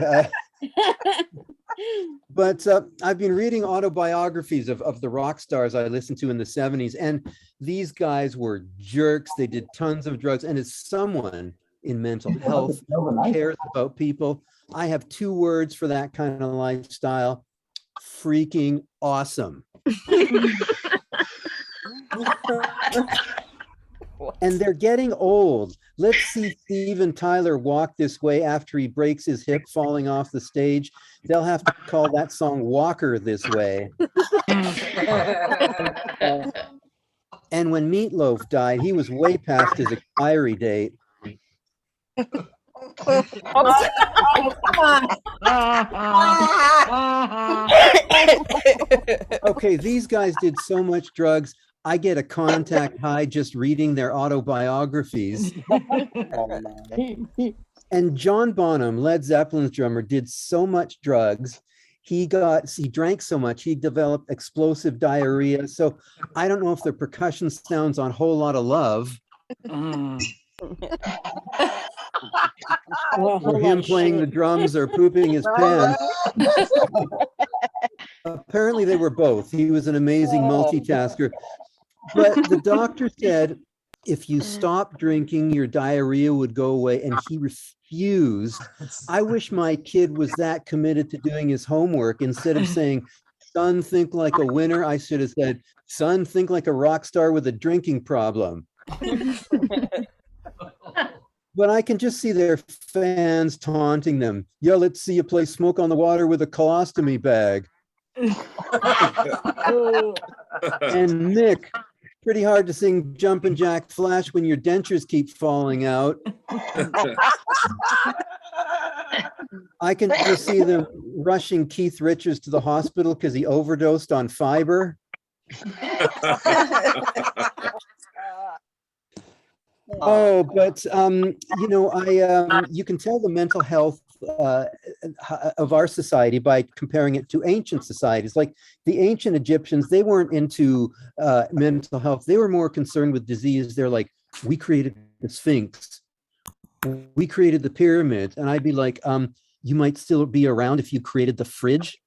But I've been reading autobiographies of the rock stars I listened to in the 70s, and these guys were jerks. They did tons of drugs. And as someone in mental health who cares about people, I have 2 words for that kind of lifestyle: freaking awesome. And they're getting old. Let's see Steven Tyler walk this way after he breaks his hip falling off the stage. They'll have to call that song Walker This Way. And when Meatloaf died, he was way past his expiry date. Okay, these guys did so much drugs. I get a contact high just reading their autobiographies. And John Bonham, Led Zeppelin's drummer, did so much drugs. He drank so much, he developed explosive diarrhea. So I don't know if the percussion sounds on Whole Lot of Love. Or him playing the drums or pooping his pants. Apparently they were both. He was an amazing multitasker. But the doctor said, if you stop drinking, your diarrhea would go away. And he refused. I wish my kid was that committed to doing his homework. Instead of saying, son, think like a winner, I should have said, son, think like a rock star with a drinking problem. But I can just see their fans taunting them. Yeah, let's see you play Smoke on the Water with a colostomy bag. And Nick, pretty hard to sing Jumpin' Jack Flash when your dentures keep falling out. I can just see them rushing Keith Richards to the hospital because he overdosed on fiber. Oh, but you know, you can tell the mental health of our society by comparing it to ancient societies. Like the ancient Egyptians, they weren't into mental health. They were more concerned with disease. They're like, we created the Sphinx, we created the pyramids, and I'd be like, you might still be around if you created the fridge.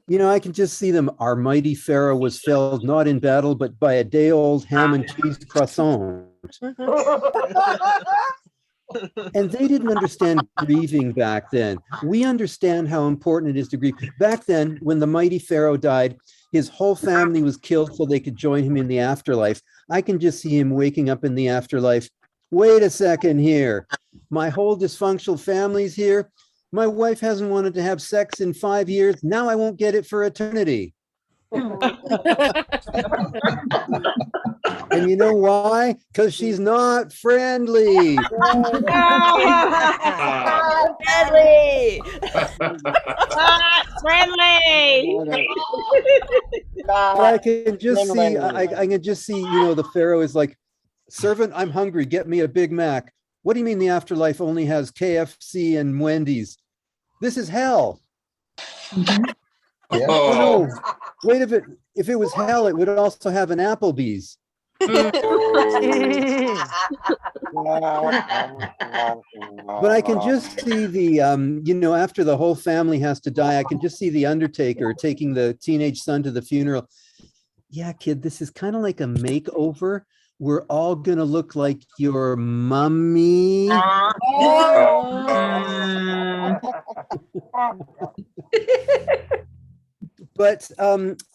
You know, I can just see them. Our mighty pharaoh was felled not in battle, but by a day-old ham and cheese croissant. And they didn't understand grieving back then. We understand how important it is to grieve. Back then, when the mighty pharaoh died, his whole family was killed so they could join him in the afterlife. I can just see him waking up in the afterlife. Wait a second here. My whole dysfunctional family's here. My wife hasn't wanted to have sex in 5 years. Now I won't get it for eternity. And you know why? Because she's not friendly. Friendly. Friendly. But I can just see, I can just see, you know, the pharaoh is like, servant, I'm hungry. Get me a Big Mac. What do you mean the afterlife only has KFC and Wendy's? This is hell. Yeah. Oh no! Wait, if it was hell, it would also have an Applebee's. But I can just see the, you know, after the whole family has to die, I can just see the Undertaker taking the teenage son to the funeral. Yeah, kid, this is kind of like a makeover. We're all gonna look like your mummy. But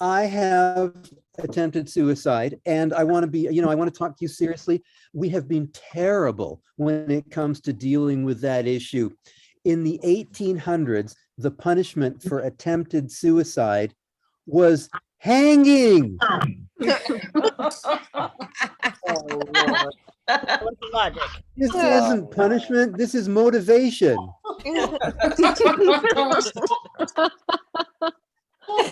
I have attempted suicide, and I want to be, you know, I want to talk to you seriously. We have been terrible when it comes to dealing with that issue. In the 1800s, the punishment for attempted suicide was hanging. Logic. This isn't punishment, this is motivation.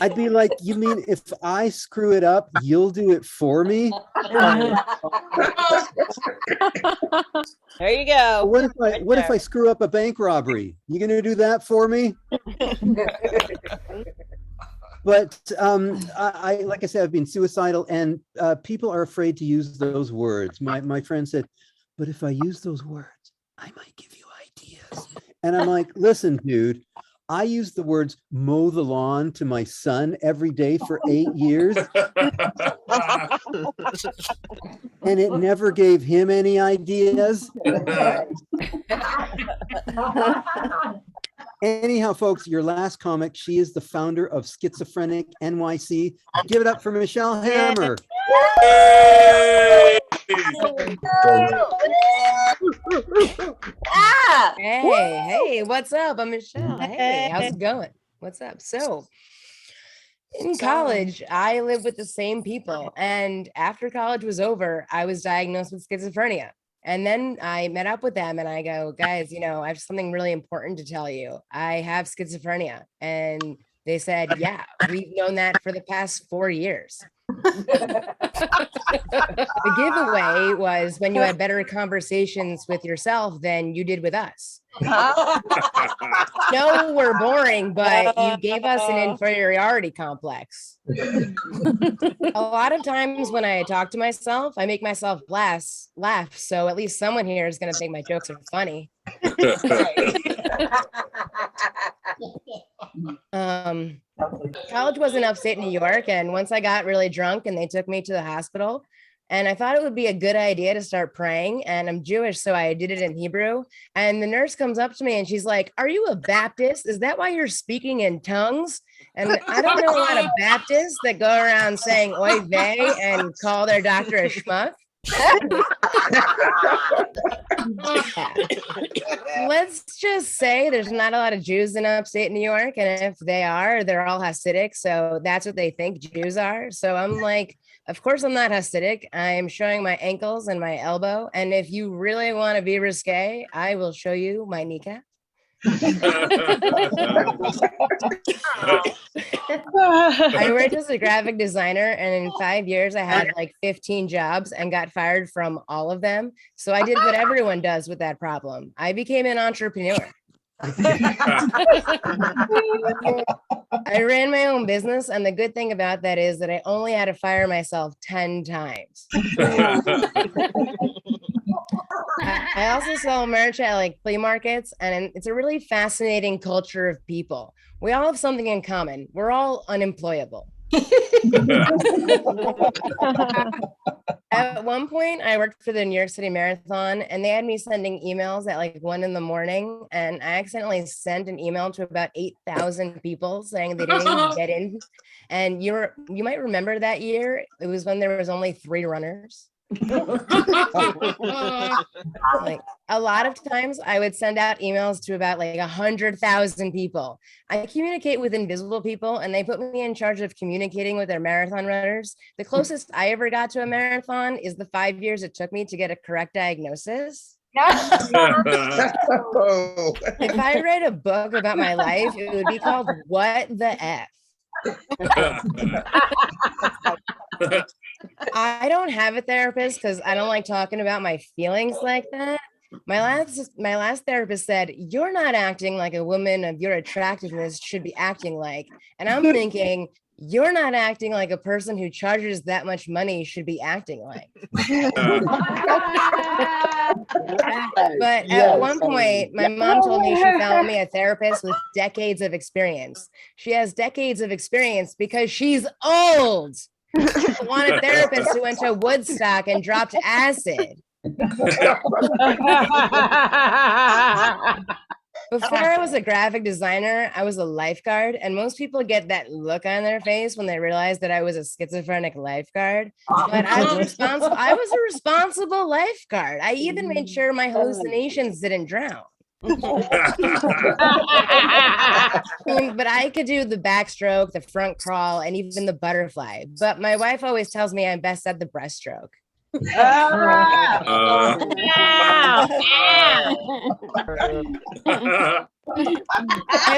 I'd be like, you mean if I screw it up, you'll do it for me? There you go. What if I screw up a bank robbery? You gonna do that for me? But I like I said, I've been suicidal, and people are afraid to use those words. My friend said, but if I use those words, I might give you ideas. And I'm like, listen, dude, I used the words mow the lawn to my son every day for 8 years. And it never gave him any ideas. Anyhow, folks, your last comic, she is the founder of Schizophrenic NYC. Give it up for Michelle Hammer. Hey, what's up? I'm Michelle. Hey, how's it going? What's up? So, In college, I lived with the same people. And after college was over, I was diagnosed with schizophrenia. And then I met up with them and I go, guys, I have something really important to tell you. I have schizophrenia. And they said, yeah, we've known that for the past 4 years. The giveaway was when you had better conversations with yourself than you did with us. No, we're boring, but you gave us an inferiority complex. A lot of times when I talk to myself, I make myself laugh. So at least someone here is going to think my jokes are funny. College was in upstate New York, and once I got really drunk and they took me to the hospital, and I thought it would be a good idea to start praying, and I'm Jewish, so I did it in Hebrew. And the nurse comes up to me and she's like, "Are you a Baptist? Is that why you're speaking in tongues?" And I don't know a lot of Baptists that go around saying oy vey and call their doctor a schmuck. Let's just say there's not a lot of Jews in upstate New York, and if they are, they're all Hasidic, so that's what they think Jews are. So I'm like, of course I'm not Hasidic. I'm showing my ankles and my elbow, and if you really want to be risque, I will show you my kneecap. I worked as a graphic designer, and in 5 years I had like 15 jobs and got fired from all of them. So I did what everyone does with that problem. I became an entrepreneur. I ran my own business, and the good thing about that is that I only had to fire myself 10 times. I also sell merch at like flea markets, and it's a really fascinating culture of people. We all have something in common. We're all unemployable. At one point, I worked for the New York City Marathon, and they had me sending emails at like 1 a.m. And I accidentally sent an email to about 8,000 people saying they didn't even get in. And you might remember that year. It was when there was only 3 runners. Like a lot of times I would send out emails to about like 100,000 people. I communicate with invisible people, and they put me in charge of communicating with their marathon runners. The closest I ever got to a marathon is the 5 years it took me to get a correct diagnosis. If I read a book about my life, it would be called What the F? I don't have a therapist because I don't like talking about my feelings like that. My last therapist said, "You're not acting like a woman of your attractiveness should be acting like." And I'm thinking, you're not acting like a person who charges that much money should be acting like. But at one point, my mom told me she found me a therapist with decades of experience. She has decades of experience because she's old. I want a therapist who went to Woodstock and dropped acid. Before I was a graphic designer, I was a lifeguard, and most people get that look on their face when they realize that I was a schizophrenic lifeguard. But I was a responsible lifeguard. I even made sure my hallucinations didn't drown. But I could do the backstroke, the front crawl, and even the butterfly. But my wife always tells me I'm best at the breaststroke. I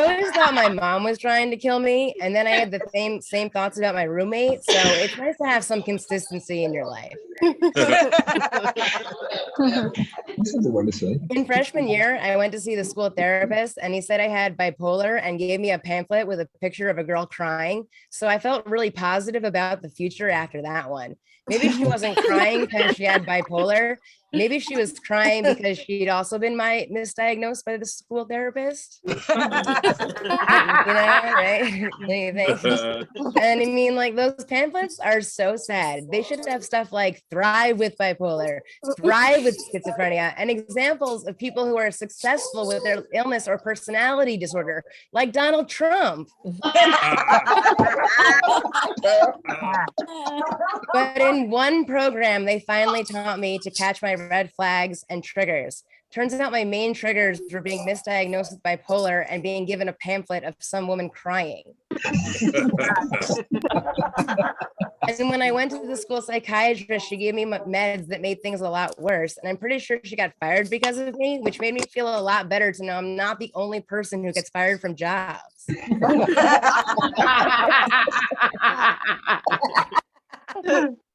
always thought my mom was trying to kill me, and then I had the same thoughts about my roommate. So it's nice to have some consistency in your life. In freshman year, I went to see the school therapist, and he said I had bipolar and gave me a pamphlet with a picture of a girl crying. So I felt really positive about the future after that one. Maybe she wasn't crying because she had bipolar. Maybe she was crying because she'd also been misdiagnosed by the school therapist. Right? And I mean, like, those pamphlets are so sad. They should have stuff like thrive with bipolar, thrive with schizophrenia, and examples of people who are successful with their illness or personality disorder, like Donald Trump. But in one program, they finally taught me to catch my red flags and triggers. Turns out my main triggers were being misdiagnosed with bipolar and being given a pamphlet of some woman crying. And when I went to the school psychiatrist, she gave me meds that made things a lot worse. And I'm pretty sure she got fired because of me, which made me feel a lot better to know I'm not the only person who gets fired from jobs.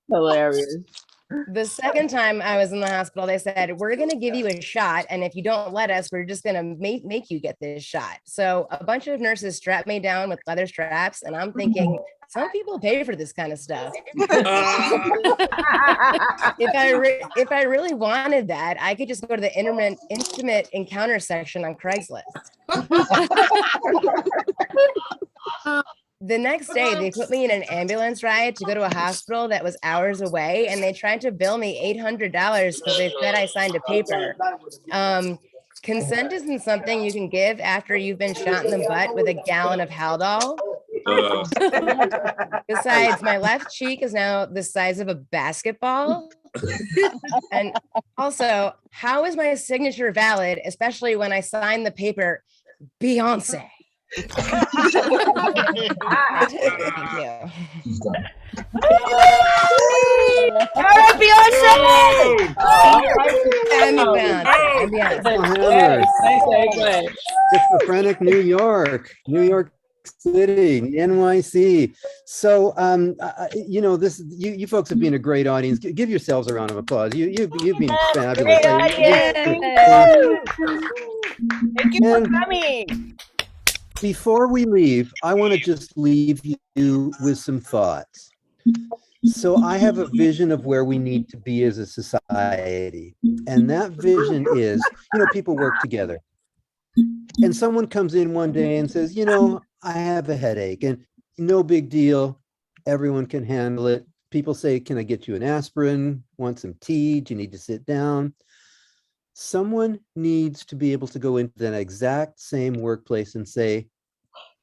Hilarious. The second time I was in the hospital, they said, we're going to give you a shot. And if you don't let us, we're just going to make you get this shot. So a bunch of nurses strapped me down with leather straps. And I'm thinking, some people pay for this kind of stuff. If I really wanted that, I could just go to the intimate encounter section on Craigslist. The next day, they put me in an ambulance ride to go to a hospital that was hours away, and they tried to bill me $800 because they said I signed a paper. Consent isn't something you can give after you've been shot in the butt with a gallon of Haldol. Besides, my left cheek is now the size of a basketball. And also, how is my signature valid, especially when I signed the paper Beyonce? Thank you. All right, Beyonce! And Beyonce. Schizophrenic New York City, NYC. So, you know, you folks have been a great audience. Give yourselves a round of applause. You've been fabulous. Thank you for coming. Before we leave, I want to just leave you with some thoughts. So I have a vision of where we need to be as a society. And that vision is, you know, people work together. And someone comes in one day and says, you know, I have a headache, and no big deal. Everyone can handle it. People say, can I get you an aspirin? Want some tea? Do you need to sit down? Someone needs to be able to go into that exact same workplace and say,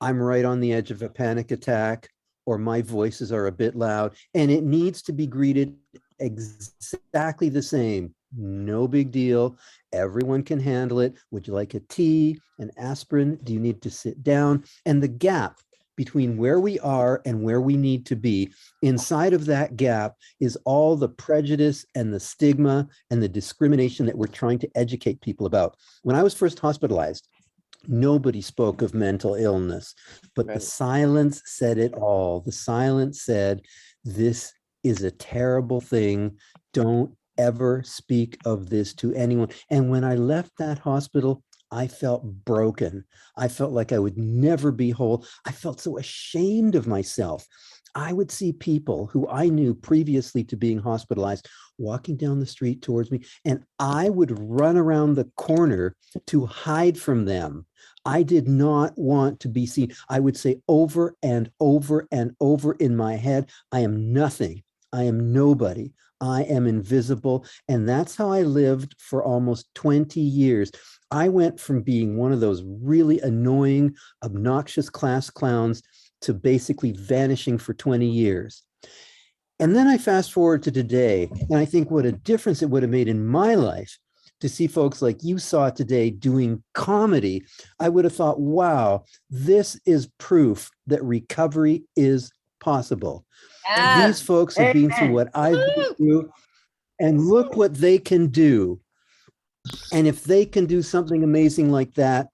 I'm right on the edge of a panic attack, or my voices are a bit loud, and it needs to be greeted exactly the same. No big deal. Everyone can handle it. Would you like a tea, an aspirin? Do you need to sit down? And the gap between where we are and where we need to be, inside of that gap is all the prejudice and the stigma and the discrimination that we're trying to educate people about. When I was first hospitalized, nobody spoke of mental illness, but the silence said it all. The silence said, this is a terrible thing. Don't ever speak of this to anyone. And when I left that hospital, I felt broken. I felt like I would never be whole. I felt so ashamed of myself. I would see people who I knew previously to being hospitalized walking down the street towards me, and I would run around the corner to hide from them. I did not want to be seen. I would say over and over and over in my head, I am nothing. I am nobody. I am invisible. And that's how I lived for almost 20 years. I went from being one of those really annoying, obnoxious class clowns to basically vanishing for 20 years. And then I fast forward to today, and I think what a difference it would have made in my life to see folks like you saw today doing comedy. I would have thought, wow, this is proof that recovery is possible. Yeah. These folks have been through what I've been through, and look what they can do. And if they can do something amazing like that,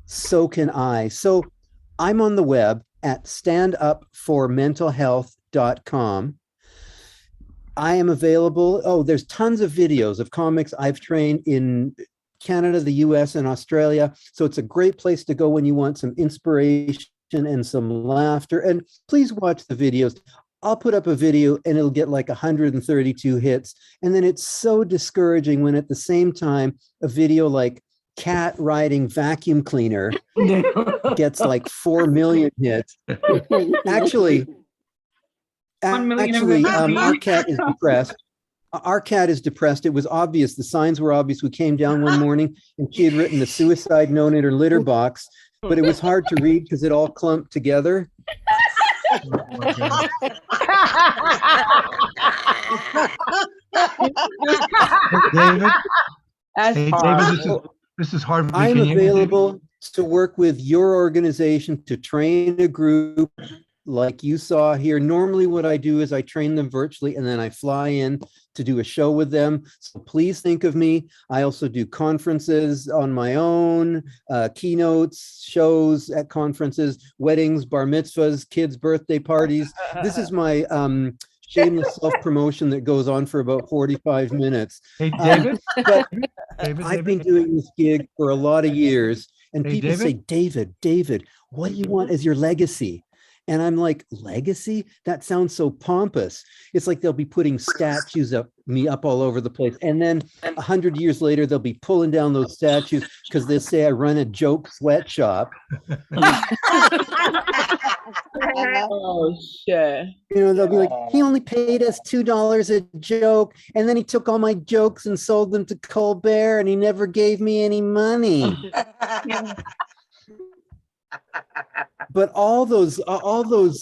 so can I. So I'm on the web at standupformentalhealth.com. I am available. Oh, there's tons of videos of comics I've trained in Canada, the US, and Australia. So it's a great place to go when you want some inspiration and some laughter. And please watch the videos. I'll put up a video and it'll get like 132 hits. And then it's so discouraging when at the same time, a video like cat riding vacuum cleaner gets like 4 million hits. Actually, our cat is depressed. Our cat is depressed. It was obvious. The signs were obvious. We came down one morning and she had written a suicide note in her litter box, but it was hard to read because it all clumped together. David, That's Hey, hard. David, this is Harvey. I'm Can you hear me, David? available to work with your organization to train a group like you saw here. Normally what I do is I train them virtually and then I fly in to do a show with them. So please think of me. I also do conferences on my own, keynotes, shows at conferences, weddings, bar mitzvahs, kids' birthday parties. This is my shameless self-promotion that goes on for about 45 minutes. Hey, David? But David, I've been doing this gig for a lot of years, and Hey, people say, David, what do you want as your legacy? And I'm like, legacy? That sounds so pompous. It's like they'll be putting statues of me up all over the place. And then 100 years later, they'll be pulling down those statues because they'll say I run a joke sweatshop. Oh shit. You know, they'll be like, he only paid us $2 a joke, and then he took all my jokes and sold them to Colbert, and he never gave me any money. But all those,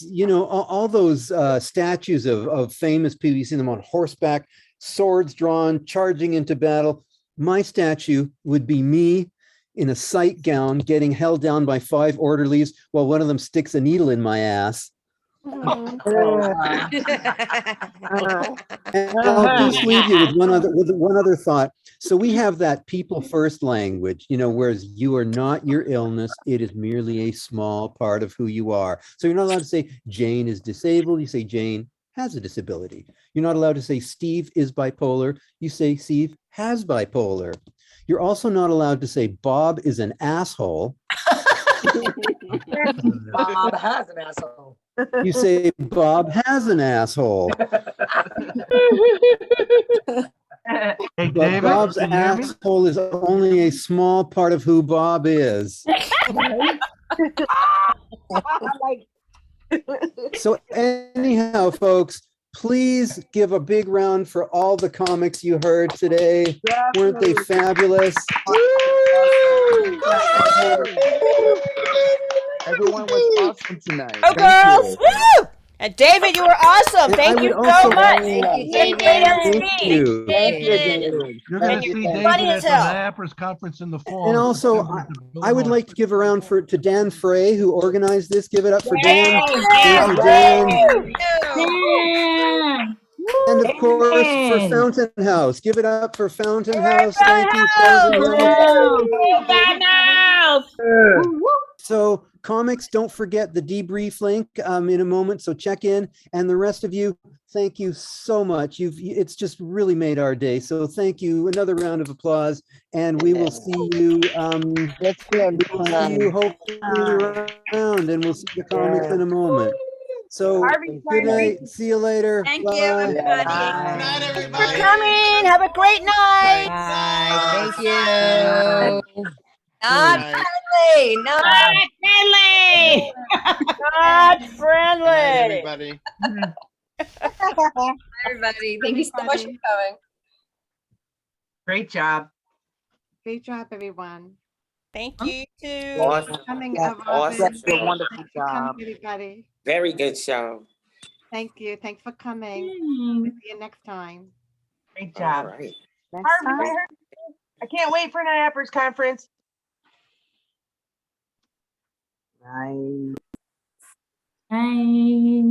you know, all those statues of famous people, you see them on horseback, swords drawn, charging into battle. My statue would be me in a sight gown, getting held down by 5 orderlies while one of them sticks a needle in my ass. And I'll just leave you with one other thought. So we have that people first language, you know, whereas you are not your illness, it is merely a small part of who you are. So you're not allowed to say Jane is disabled, you say Jane has a disability. You're not allowed to say Steve is bipolar, you say Steve has bipolar. You're also not allowed to say Bob is an asshole. Bob has an asshole. You say Bob has an asshole. Hey, But David, Bob's can you hear me? asshole is only a small part of who Bob is. So anyhow, folks, please give a big round for all the comics you heard today. Weren't they fabulous? Everyone was awesome tonight. Go girls! Woo! And David, you were awesome. And Thank I you would so also- much. Thank you, You're a great David. MC. Thank you. David. You're going to see David Funny at as the hell. NIAPRS conference in the fall. And also, I would like to give a round to Dan Frey, who organized this. Give it up for Dan. Thank you, Dan. Damn. And of course, for Dan. Fountain House. Give it up for Fountain House. Thank you, Fountain House. So comics, don't forget the debrief link in a moment. So check in, and the rest of you, thank you so much. It's just really made our day. So thank you. Another round of applause, and we will see you. We'll see you hopefully around, and we'll see the comics in a moment. So good night. See you later. Thank Bye. you, everybody. Good night, For everybody. coming. Have a great night. Bye. Thank you. Not friendly. Not friendly. Not friendly. Everybody. everybody. Thank you so much for coming. Great job. Great job, everyone. Thank you too. Awesome. Coming Yes, of awesome. Robin. You're a wonderful Thanks for coming, job. everybody. Very good show. Thank you. Thanks for coming. We'll see you next time. Great All job. right. Harvey, I can't wait for NIAPRS conference. Nice. Bye.